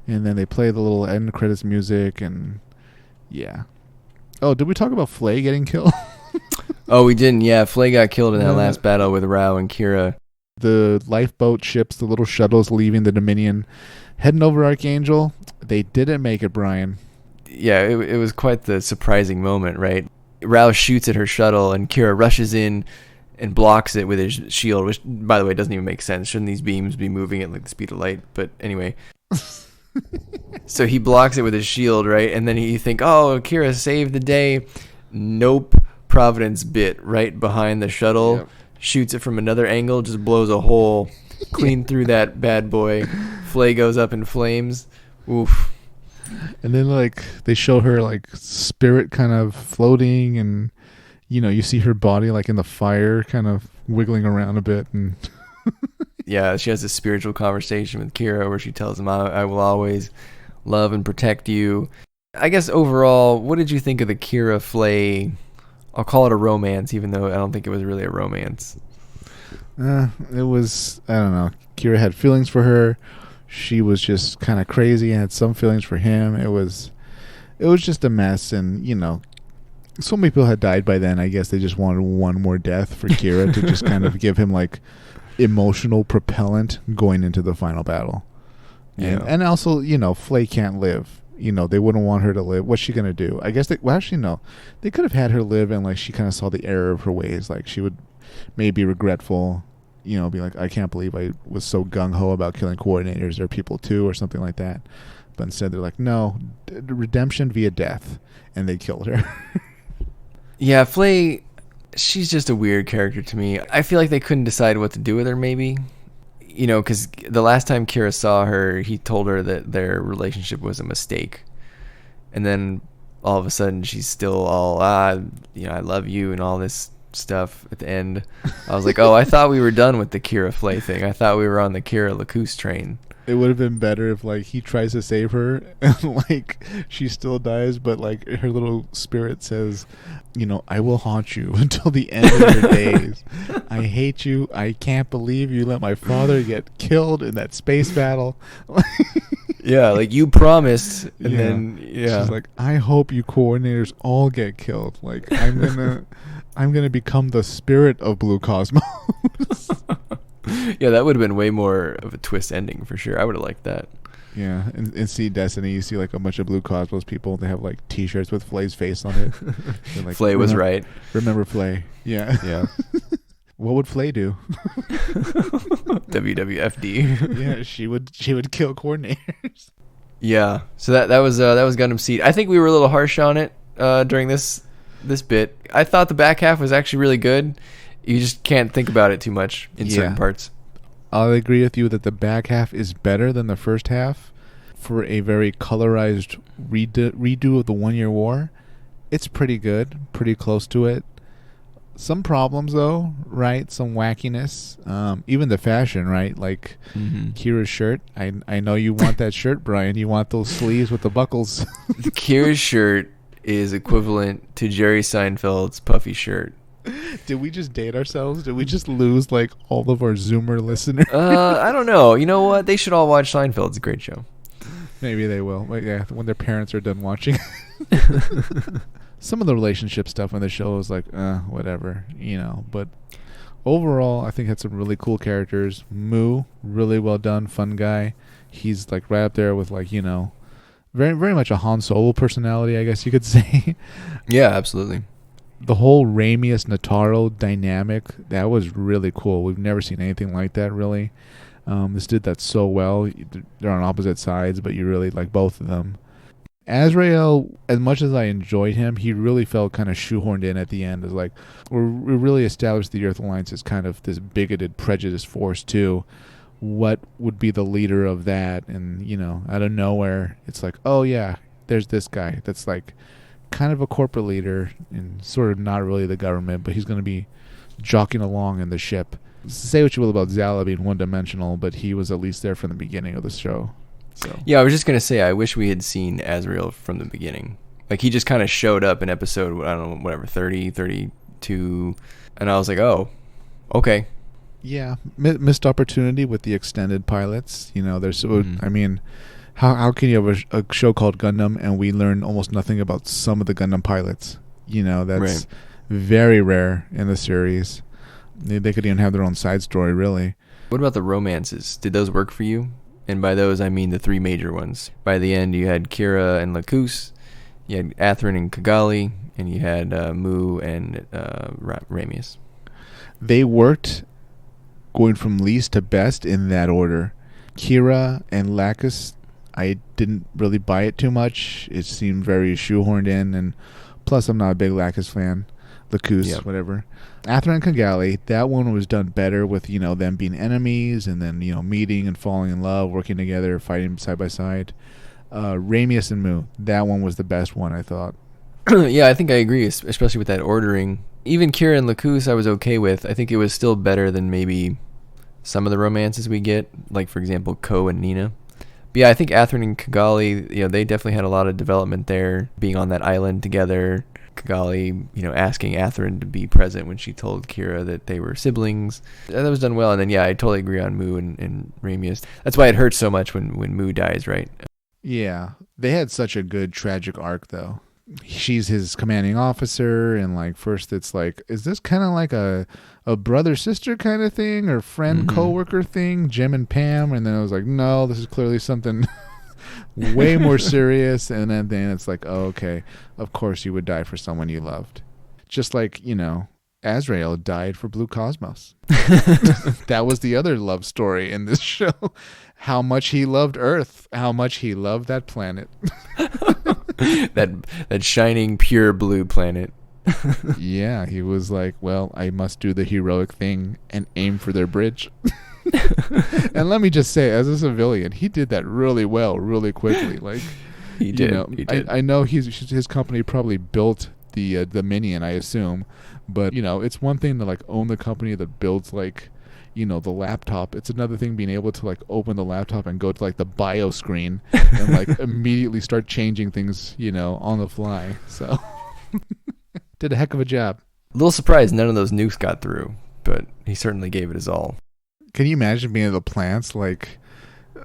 And then they play the little end credits music and, yeah. Oh, did we talk about Flay getting killed? Oh, we didn't. Yeah, Flay got killed in that last battle with Rao and Kira. The lifeboat ships, the little shuttles leaving the Dominion, heading over Archangel. They didn't make it, Brian. Yeah, it was quite the surprising moment, right? Rao shoots at her shuttle, and Kira rushes in and blocks it with his shield, which, by the way, doesn't even make sense. Shouldn't these beams be moving at like the speed of light? But anyway. So he blocks it with his shield, right? And then you think, oh, Kira saved the day. Nope. Providence bit right behind the shuttle. Yep. Shoots it from another angle, just blows a hole clean through that bad boy. Flay goes up in flames. Oof. And then, like, they show her, like, spirit kind of floating, and, you see her body, like, in the fire, kind of wiggling around a bit. And yeah, she has a spiritual conversation with Kira where she tells him, I will always love and protect you. I guess, overall, what did you think of the Kira Flay? I'll call it a romance, even though I don't think it was really a romance. It was, I don't know. Kira had feelings for her. She was just kind of crazy and had some feelings for him. It was just a mess, and so many people had died by then. I guess they just wanted one more death for Kira to just kind of give him like emotional propellant going into the final battle. And also, Flay can't live. They wouldn't want her to live. What's she gonna do? I guess they could have had her live, and like she kind of saw the error of her ways. Like she would maybe be regretful. Be like, I can't believe I was so gung-ho about killing coordinators. They're people too, or something like that. But instead they're like, no, redemption via death. And they killed her. Yeah, Flay, she's just a weird character to me. I feel like they couldn't decide what to do with her, maybe. Because the last time Kira saw her, he told her that their relationship was a mistake. And then all of a sudden she's still all, I love you and all this stuff at the end. I was like, oh, I thought we were done with the Kira Flay thing. I thought we were on the Kira Lacus train. It would have been better if like he tries to save her and like she still dies, but like her little spirit says, I will haunt you until the end of your days. I hate you. I can't believe you let my father get killed in that space battle. Yeah, like you promised, and then she's like, I hope you coordinators all get killed. Like I'm gonna become the spirit of Blue Cosmos. Yeah, that would have been way more of a twist ending for sure. I would have liked that. Yeah, in Seed Destiny, you see like a bunch of Blue Cosmos people. They have like T-shirts with Flay's face on it. Like, Flay was right. Remember Flay? Yeah. Yeah. What would Flay do? WWFD. Yeah, she would kill coordinators. Yeah. So that was Gundam Seed. I think we were a little harsh on it during this bit. I thought the back half was actually really good. You just can't think about it too much in certain parts. I'll agree with you that the back half is better than the first half. For a very colorized redo of the 1 Year War, it's pretty good, pretty close to it. Some problems though, right? Some wackiness. Even the fashion, right? Like Kira's shirt. I know you want that shirt, Brian. You want those sleeves with the buckles. Kira's shirt is equivalent to Jerry Seinfeld's puffy shirt. Did we just date ourselves? Did we just lose like all of our Zoomer listeners? I don't know. You know what? They should all watch Seinfeld. It's a great show. Maybe they will. Like, yeah, when their parents are done watching. Some of the relationship stuff on the show is like, whatever, But overall, I think it had some really cool characters. Mu, really well done, fun guy. He's like right up there with like, very, very much a Han Solo personality, I guess you could say. Yeah, absolutely. The whole Ramius Natarle dynamic, that was really cool. We've never seen anything like that, really. This did that so well. They're on opposite sides, but you really like both of them. Azrael, as much as I enjoyed him, he really felt kind of shoehorned in at the end. As like, we really established the Earth Alliance as kind of this bigoted, prejudiced force too. What would be the leader of that? And out of nowhere, it's like, oh yeah, there's this guy that's like kind of a corporate leader and sort of not really the government, but he's going to be jockeying along in the ship. Say what you will about Zala being one-dimensional, but he was at least there from the beginning of the show. So Yeah, I was just going to say, I wish we had seen Azrael from the beginning. Like, he just kind of showed up in episode, I don't know, whatever, 30, 32, and I was like, oh, okay. yeah, missed opportunity with the extended pilots. You know, there's I mean, how can you have a show called Gundam and we learn almost nothing about some of the Gundam pilots? You know, that's very rare in the series. They could even have their own side story, really. What about the romances? Did those work for you? And by those, I mean the three major ones. By the end, you had Kira and Lakus, you had Athrun and Kigali, and you had Mu and Ramius. They worked going from least to best in that order. Kira and Lakus, I didn't really buy it too much. It seemed very shoehorned in, and plus I'm not a big Lakus fan. Lakus, whatever. Athrun and Kigali, that one was done better with, you know, them being enemies and then, you know, meeting and falling in love, working together, fighting side by side. Ramius and Mu, that one was the best one, I thought. Yeah, I think I agree, especially with that ordering. Even Kira and Lakus I was okay with. I think it was still better than maybe some of the romances we get, like, for example, Ko and Nina. But yeah, I think Athrun and Kigali, you know, they definitely had a lot of development there, being on that island together. Kigali, you know, asking Athrun to be present when she told Kira that they were siblings. That was done well. And then, yeah, I totally agree on Mu and Ramius. That's why it hurts so much when Mu dies, right? Yeah. They had such a good tragic arc, though. She's his commanding officer, and like first it's like, is this kind of like a brother-sister kind of thing or friend co-worker thing, Jim and Pam? And then I was like, no, this is clearly something way more serious. And then it's like, oh, okay, of course you would die for someone you loved. Just like, you know, Azrael died for Blue Cosmos. That was the other love story in this show. How much he loved Earth, how much he loved that planet. that shining pure blue planet. Yeah, he was like, well, I must do the heroic thing and aim for their bridge. And let me just say, as a civilian, he did that really well, really quickly. Like, he did. You know, he did. I know his company probably built the Minion, I assume, but you know, it's one thing to like own the company that builds like, you know, the laptop. It's another thing being able to like open the laptop and go to like the bio screen and like immediately start changing things, you know, on the fly. So did a heck of a job. A little surprised none of those nukes got through, but he certainly gave it his all. Can you imagine being at the plants? Like,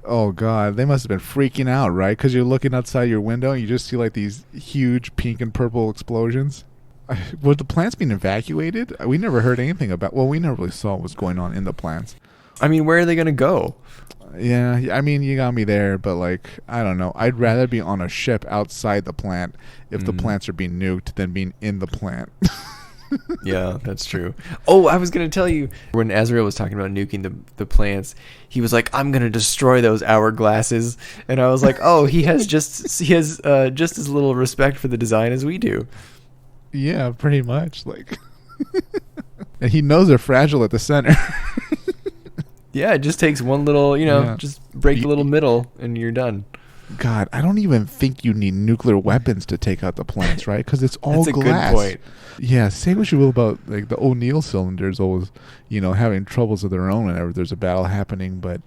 oh God, they must have been freaking out, right? Because you're looking outside your window and you just see like these huge pink and purple explosions. Were the plants being evacuated? We never heard anything about. Well, we never really saw what was going on in the plants. I mean, where are they gonna go? Yeah, I mean, you got me there, but like, I don't know. I'd rather be on a ship outside the plant if the plants are being nuked than being in the plant. Yeah, that's true. Oh, I was gonna tell you, when Azrael was talking about nuking the plants, he was like, "I'm gonna destroy those hourglasses," and I was like, "Oh, he has just as little respect for the design as we do." Yeah, pretty much. Like, and he knows they're fragile at the center. Yeah, it just takes one little, you know, just break the little middle and you're done. God, I don't even think you need nuclear weapons to take out the plants, right? Because it's all That's glass. A good point. Yeah, say what you will about like the O'Neill cylinders always, you know, having troubles of their own whenever there's a battle happening, but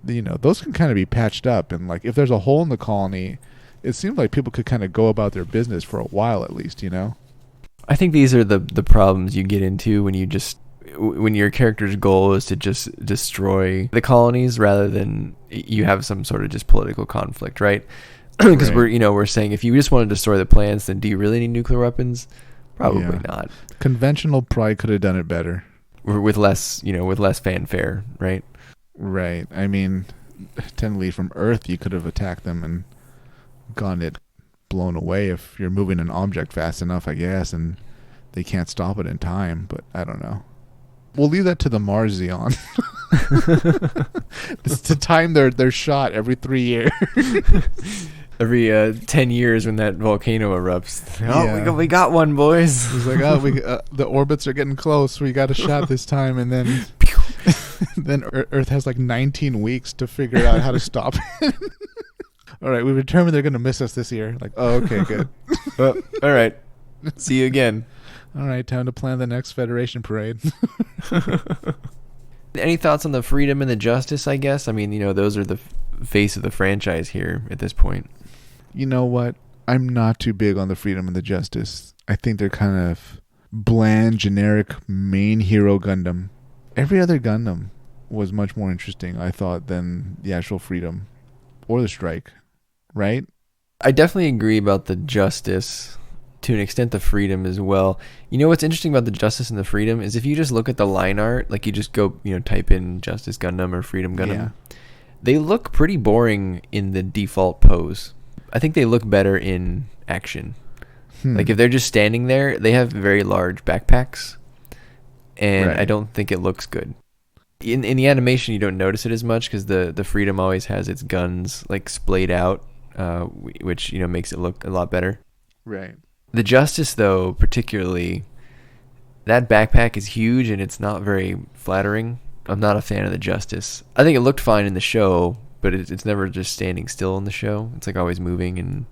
you know, those can kind of be patched up, and like if there's a hole in the colony, it seems like people could kind of go about their business for a while at least, you know? I think these are the problems you get into when your character's goal is to just destroy the colonies rather than you have some sort of just political conflict, right? Because we're saying if you just want to destroy the plants, then do you really need nuclear weapons? Probably not. Conventional probably could have done it better. With less fanfare, right? Right. I mean, technically from Earth you could have attacked them and gotten it blown away if you're moving an object fast enough, I guess, and they can't stop it in time, but I don't know. We'll leave that to the Mars Zeon. It's to time their shot every 3 years. Every 10 years when that volcano erupts. Oh, we got one, boys. It's like, the orbits are getting close. We got a shot this time, and then then Earth has like 19 weeks to figure out how to stop it. All right, we've determined they're going to miss us this year. Like, oh, okay, good. Well, all right. See you again. All right, time to plan the next Federation parade. Any thoughts on the freedom and the justice, I guess? I mean, those are the face of the franchise here at this point. You know what? I'm not too big on the freedom and the justice. I think they're kind of bland, generic main hero Gundam. Every other Gundam was much more interesting, I thought, than the actual freedom or the strike, right? I definitely agree about the justice, to an extent the freedom as well. You know what's interesting about the justice and the freedom is if you just look at the line art, like you just go, type in Justice Gundam or Freedom Gundam, they look pretty boring in the default pose. I think they look better in action. Like if they're just standing there, they have very large backpacks, and I don't think it looks good. In the animation, you don't notice it as much because the Freedom always has its guns like splayed out, which makes it look a lot better. Right. The Justice, though, particularly, that backpack is huge and it's not very flattering. I'm not a fan of the Justice. I think it looked fine in the show, but it's never just standing still in the show. It's like always moving and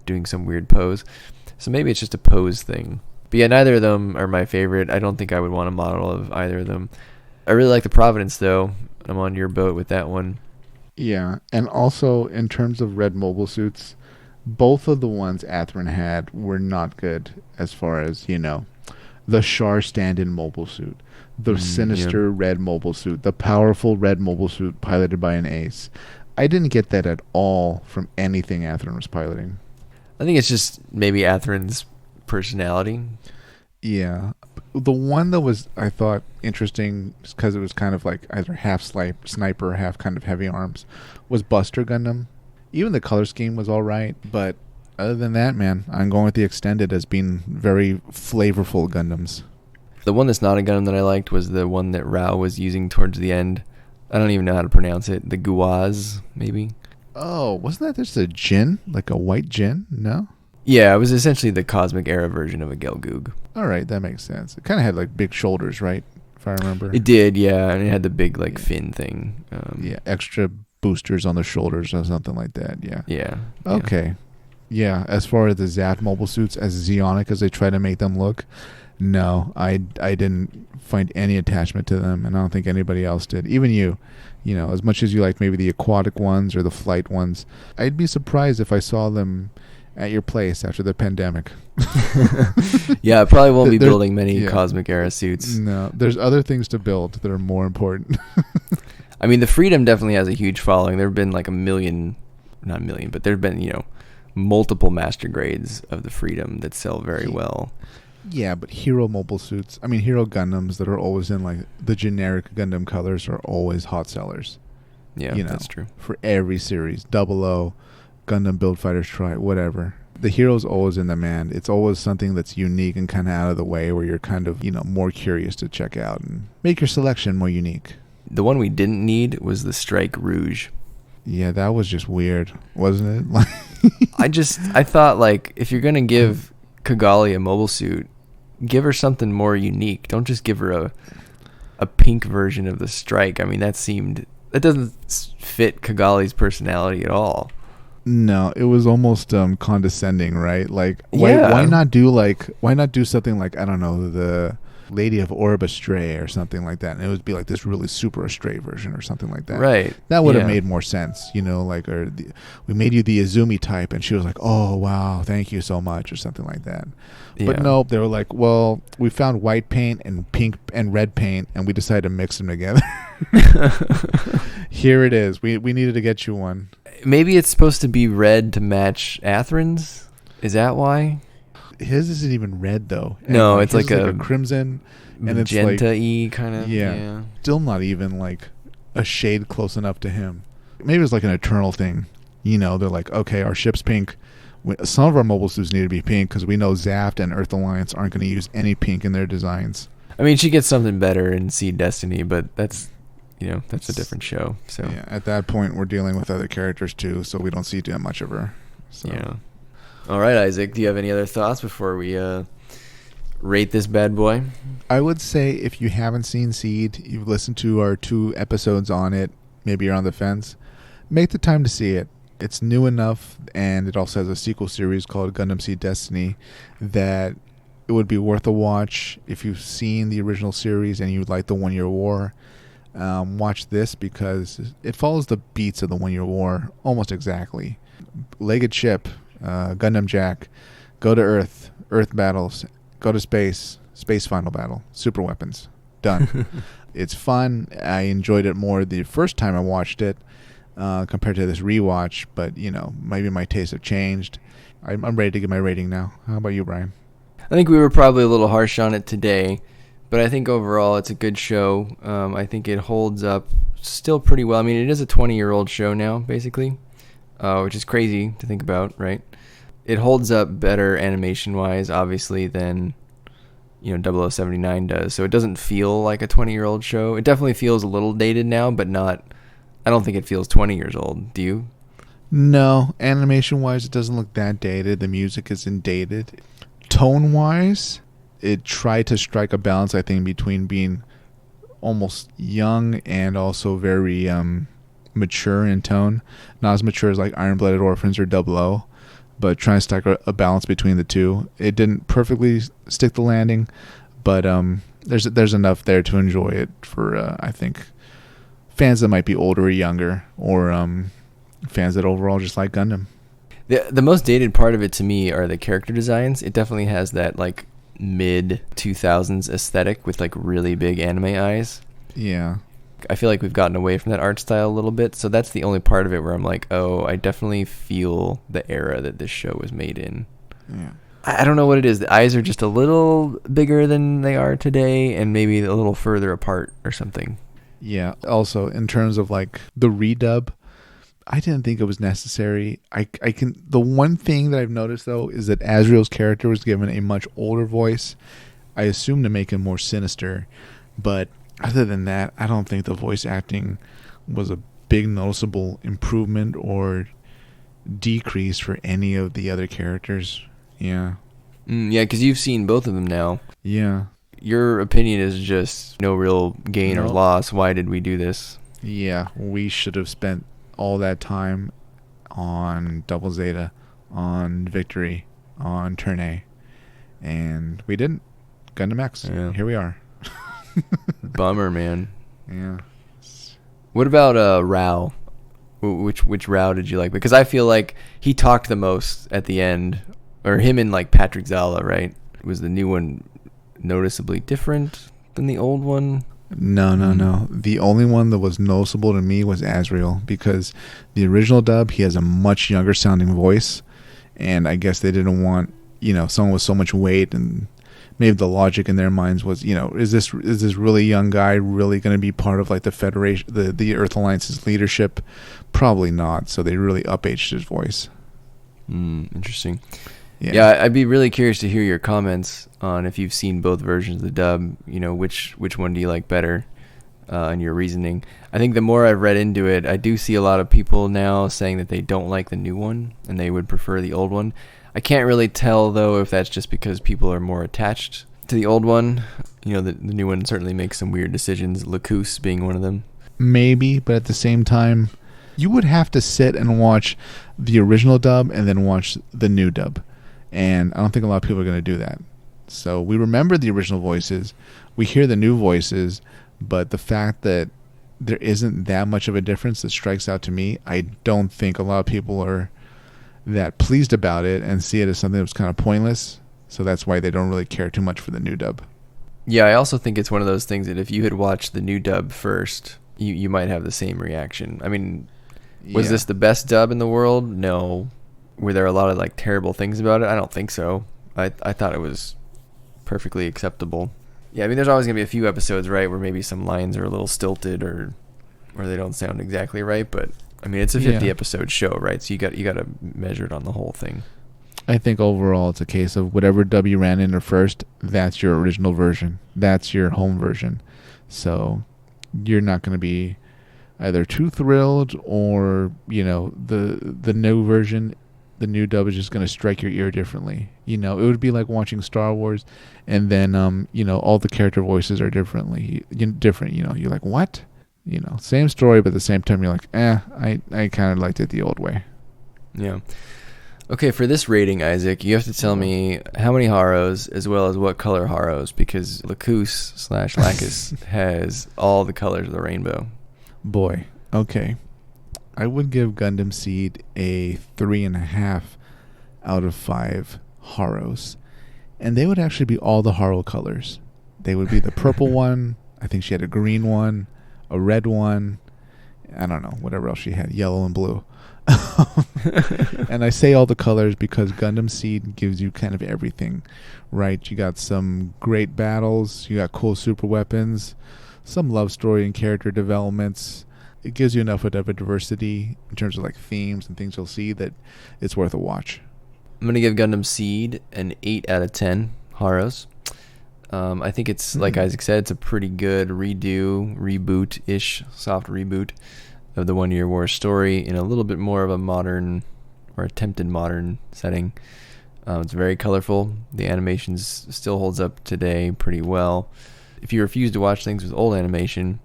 doing some weird pose. So maybe it's just a pose thing. But yeah, neither of them are my favorite. I don't think I would want a model of either of them. I really like the Providence, though. I'm on your boat with that one. Yeah, and also in terms of red mobile suits, both of the ones Atherin had were not good as far as, the Char stand-in mobile suit, the sinister red mobile suit, the powerful red mobile suit piloted by an ace. I didn't get that at all from anything Atherin was piloting. I think it's just maybe Atherin's personality. Yeah. The one that was, I thought, interesting because it was kind of like either half sniper, half kind of heavy arms, was Buster Gundam. Even the color scheme was all right, but other than that, man, I'm going with the extended as being very flavorful Gundams. The one that's not a Gundam that I liked was the one that Rao was using towards the end. I don't even know how to pronounce it. The Guaz, maybe? Oh, wasn't that just a Jin? Like a white Jin? No? Yeah, it was essentially the Cosmic Era version of a Gelgoog. All right, that makes sense. It kind of had like big shoulders, right? If I remember. It did, yeah, and it had the big fin thing. Extra boosters on the shoulders or something like that. Yeah. Okay. Yeah, as far as the ZAFT mobile suits, as Zeonic as they try to make them look, no, I didn't find any attachment to them, and I don't think anybody else did. Even you, as much as you like maybe the aquatic ones or the flight ones, I'd be surprised if I saw them at your place after the pandemic. Yeah, I probably won't be building many Cosmic Era suits. No, there's other things to build that are more important. I mean, the Freedom definitely has a huge following. There have been like not a million, but there have been, multiple master grades of the Freedom that sell very well. Yeah, but hero mobile suits, hero Gundams that are always in like the generic Gundam colors are always hot sellers. Yeah, that's true. For every series, 00, Gundam Build Fighters Try, whatever. The hero's always in demand. It's always something that's unique and kind of out of the way where you're kind of, more curious to check out and make your selection more unique. The one we didn't need was the Strike Rouge. Yeah, that was just weird, wasn't it? I thought, like, if you're going to give Kigali a mobile suit, give her something more unique. Don't just give her a pink version of the Strike. I mean, that doesn't fit Kigali's personality at all. No, it was almost condescending, right? Like, why not do something like, I don't know, the Lady of Orb Astray or something like that, and it would be like this really super Astray version or something like that. Right. That would have made more sense, like, we made you the Izumi type, and she was like, oh, wow, thank you so much, or something like that. Yeah. But nope, they were like, well, we found white paint and pink and red paint, and we decided to mix them together. Here it is. We needed to get you one. Maybe it's supposed to be red to match Atherin's? Is that why? His isn't even red though. No, it's like a crimson, and it's like magenta-y kind of. Yeah, still not even like a shade close enough to him. Maybe it's like an eternal thing. They're like, okay, our ship's pink. Some of our mobile suits need to be pink because we know ZAFT and Earth Alliance aren't going to use any pink in their designs. I mean, she gets something better in Seed Destiny, but that's a different show. So yeah, at that point, we're dealing with other characters too, so we don't see too much of her. So. Yeah. All right, Isaac, do you have any other thoughts before we rate this bad boy? I would say if you haven't seen Seed, you've listened to our 2 episodes on it, maybe you're on the fence, make the time to see it. It's new enough, and it also has a sequel series called Gundam Seed Destiny that it would be worth a watch if you've seen the original series and you like the 1 Year War. Watch this because it follows the beats of the 1 Year War almost exactly. Legged ship, Gundam Jack, go to Earth, Earth battles, go to space, space final battle, super weapons, done. It's fun. I enjoyed it more the first time I watched it compared to this rewatch, but maybe my tastes have changed. I'm ready to give my rating now. How about you, Brian? I think we were probably a little harsh on it today, but I think overall it's a good show. I think it holds up still pretty well. I mean, it is a 20-year-old show now, basically, which is crazy to think about, right? It holds up better animation-wise, obviously, than 0079 does. So it doesn't feel like a 20-year-old show. It definitely feels a little dated now, but not. I don't think it feels 20 years old. Do you? No, animation-wise, it doesn't look that dated. The music isn't dated. Tone-wise, it tried to strike a balance, I think, between being almost young and also very mature in tone. Not as mature as like Iron-Blooded Orphans or 00, but trying to strike a balance between the two. It didn't perfectly stick the landing, but there's enough there to enjoy it for, I think, fans that might be older or younger, or fans that overall just like Gundam. The most dated part of it to me are the character designs. It definitely has that like mid 2000s aesthetic with like really big anime eyes. Yeah. I feel like we've gotten away from that art style a little bit, so that's the only part of it where I'm like, oh, I definitely feel the era that this show was made in. Yeah. I don't know what it is. The eyes are just a little bigger than they are today, and maybe a little further apart or something. Yeah. Also, in terms of like the redub, I didn't think it was necessary. The one thing that I've noticed though is that Azrael's character was given a much older voice. I assume to make him more sinister, but other than that, I don't think the voice acting was a big noticeable improvement or decrease for any of the other characters. Yeah. Yeah, because you've seen both of them now. Yeah. Your opinion is just no real gain or loss. Why did we do this? Yeah, we should have spent all that time on Double Zeta, on Victory, on Turn A, and we didn't. Gundam X. Yeah. Here we are. Bummer, man. Yeah. What about Rao? Which Rao did you like? Because I feel like he talked the most at the end, or him and like Patrick Zala, right? Was the new one noticeably different than the old one? No. The only one that was noticeable to me was Azrael, because the original dub, he has a much younger sounding voice, and I guess they didn't want, someone with so much weight, and maybe the logic in their minds was, is this really young guy really going to be part of like the Federation, the Earth Alliance's leadership? Probably not. So they really up-aged his voice. Interesting. Yeah, I'd be really curious to hear your comments on if you've seen both versions of the dub. Which one do you like better, and your reasoning. I think the more I've read into it, I do see a lot of people now saying that they don't like the new one and they would prefer the old one. I can't really tell though if that's just because people are more attached to the old one. The new one certainly makes some weird decisions, Lacus being one of them. Maybe, but at the same time, you would have to sit and watch the original dub and then watch the new dub. And I don't think a lot of people are going to do that. So we remember the original voices. We hear the new voices. But the fact that there isn't that much of a difference that strikes out to me, I don't think a lot of people are that pleased about it and see it as something that was kind of pointless. So that's why they don't really care too much for the new dub. Yeah, I also think it's one of those things that if you had watched the new dub first, you might have the same reaction. I mean, was this the best dub in the world? No. Were there a lot of like terrible things about it? I don't think so. I thought it was perfectly acceptable. Yeah, I mean, there's always gonna be a few episodes, right, where maybe some lines are a little stilted or where they don't sound exactly right. But I mean, it's a 50 episode show, right? So you got to measure it on the whole thing. I think overall it's a case of whatever dub you ran into first, that's your original version. That's your home version. So you're not going to be either too thrilled or, the new version, the new dub is just going to strike your ear differently. It would be like watching Star Wars and then, all the character voices are different. You're like, what? Same story, but at the same time, you're like, I kind of liked it the old way. Yeah. Okay, for this rating, Yzak, you have to tell me how many Haros as well as what color Haros, because Lacus/Lacus has all the colors of the rainbow. Boy, okay. I would give Gundam Seed a 3.5 out of 5 Haros. And they would actually be all the Haro colors. They would be the purple one. I think she had a green one, a red one. I don't know, whatever else she had, yellow and blue. And I say all the colors because Gundam Seed gives you kind of everything, right? You got some great battles, you got cool super weapons, some love story and character developments. It gives you enough of a diversity in terms of like themes and things you'll see that it's worth a watch. I'm going to give Gundam Seed an 8 out of 10 Haros. I think it's, like Yzak said, it's a pretty good reboot-ish, soft reboot of the 1 Year War story in a little bit more of a modern or attempted modern setting. It's very colorful. The animations still holds up today pretty well. If you refuse to watch things with old animation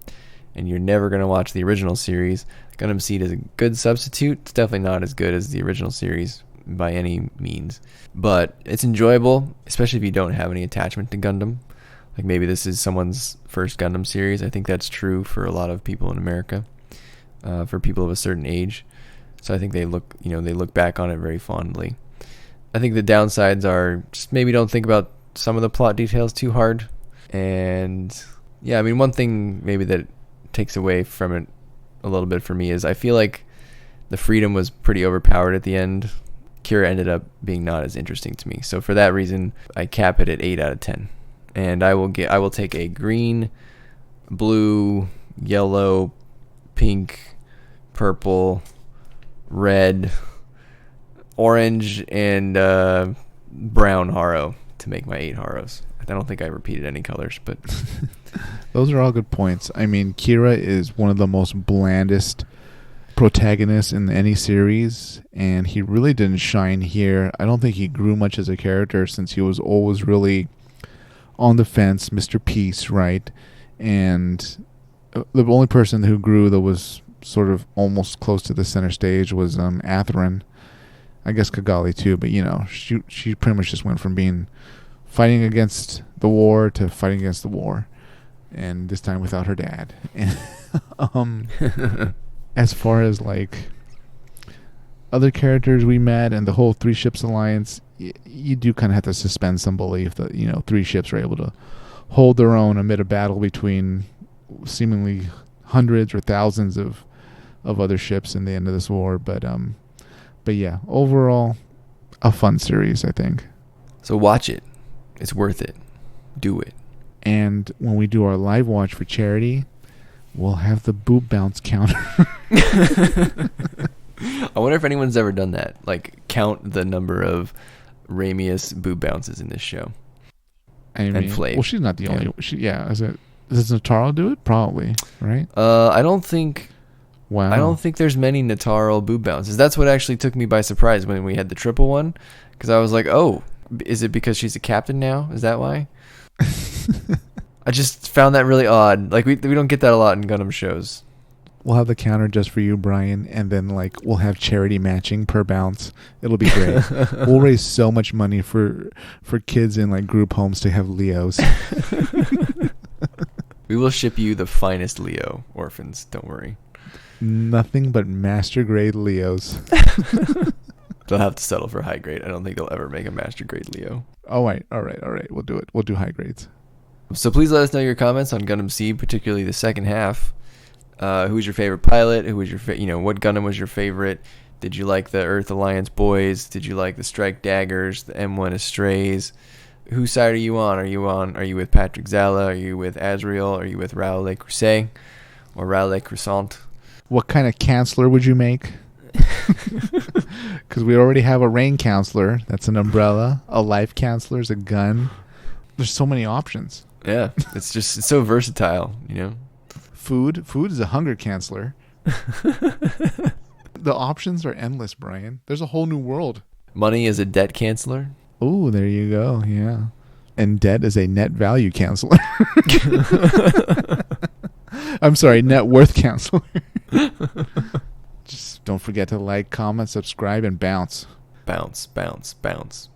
and you're never going to watch the original series, Gundam Seed is a good substitute. It's definitely not as good as the original series by any means, but it's enjoyable, especially if you don't have any attachment to Gundam. Like maybe this is someone's first Gundam series. I think that's true for a lot of people in America, for people of a certain age. So I think they look back on it very fondly. I think the downsides are just maybe don't think about some of the plot details too hard. And yeah, I mean, one thing maybe that takes away from it a little bit for me is I feel like the freedom was pretty overpowered at the end. Kira ended up being not as interesting to me. So for that reason, I cap it at 8 out of 10. And I will take a green, blue, yellow, pink, purple, red, orange, and brown Haro to make my 8 Haros. I don't think I repeated any colors, but those are all good points. I mean, Kira is one of the most blandest protagonists in any series, and he really didn't shine here. I don't think he grew much as a character since he was always really on the fence, Mr. Peace, right? And the only person who grew that was sort of almost close to the center stage was Atherin. I guess Kigali too, but you know, she pretty much just went from being fighting against the war to fighting against the war, and this time without her dad. As far as like other characters we met and the whole 3 ships alliance, you do kind of have to suspend some belief that, you know, 3 ships are able to hold their own amid a battle between seemingly hundreds or thousands of other ships in the end of this war. But yeah, overall, a fun series, I think. So watch it. It's worth it. Do it. And when we do our live watch for charity, we'll have the boob bounce counter. I wonder if anyone's ever done that. Like, count the number of Ramius boob bounces in this show. And Flay. Well, she's not the only. Does Natarle do it? Probably, right? I don't think. Wow. I don't think there's many Natarle boob bounces. That's what actually took me by surprise when we had the triple one, because I was like, oh, is it because she's a captain now? Is that why? I just found that really odd. Like we don't get that a lot in Gundam shows. We'll have the counter just for you, Brian, and then like we'll have charity matching per bounce. It'll be great. We'll raise so much money for kids in like group homes to have Leos. We will ship you the finest Leo orphans. Don't worry. Nothing but master grade Leos. They'll have to settle for high grade. I don't think they'll ever make a master grade Leo. All right. We'll do it. We'll do high grades. So please let us know your comments on Gundam Seed, particularly the second half. Who was your favorite pilot? Who was your what Gundam was your favorite? Did you like the Earth Alliance boys? Did you like the Strike Daggers, the M1 Estrays? Whose side are you on? Are you with Patrick Zala? Are you with Azrael? Are you with Raoul Le Creuset or Raoul Le Crescent? What kind of counselor would you make? Because we already have a rain counselor. That's an umbrella. A life counselor is a gun. There's so many options. Yeah, it's so versatile, you know. Food is a hunger counselor. The options are endless, Brian. There's a whole new world. Money is a debt canceller. Oh, there you go. Yeah. And debt is a net value counselor. I'm sorry, net worth counselor. Just Don't forget to like, comment, subscribe, and bounce. Bounce, bounce, bounce.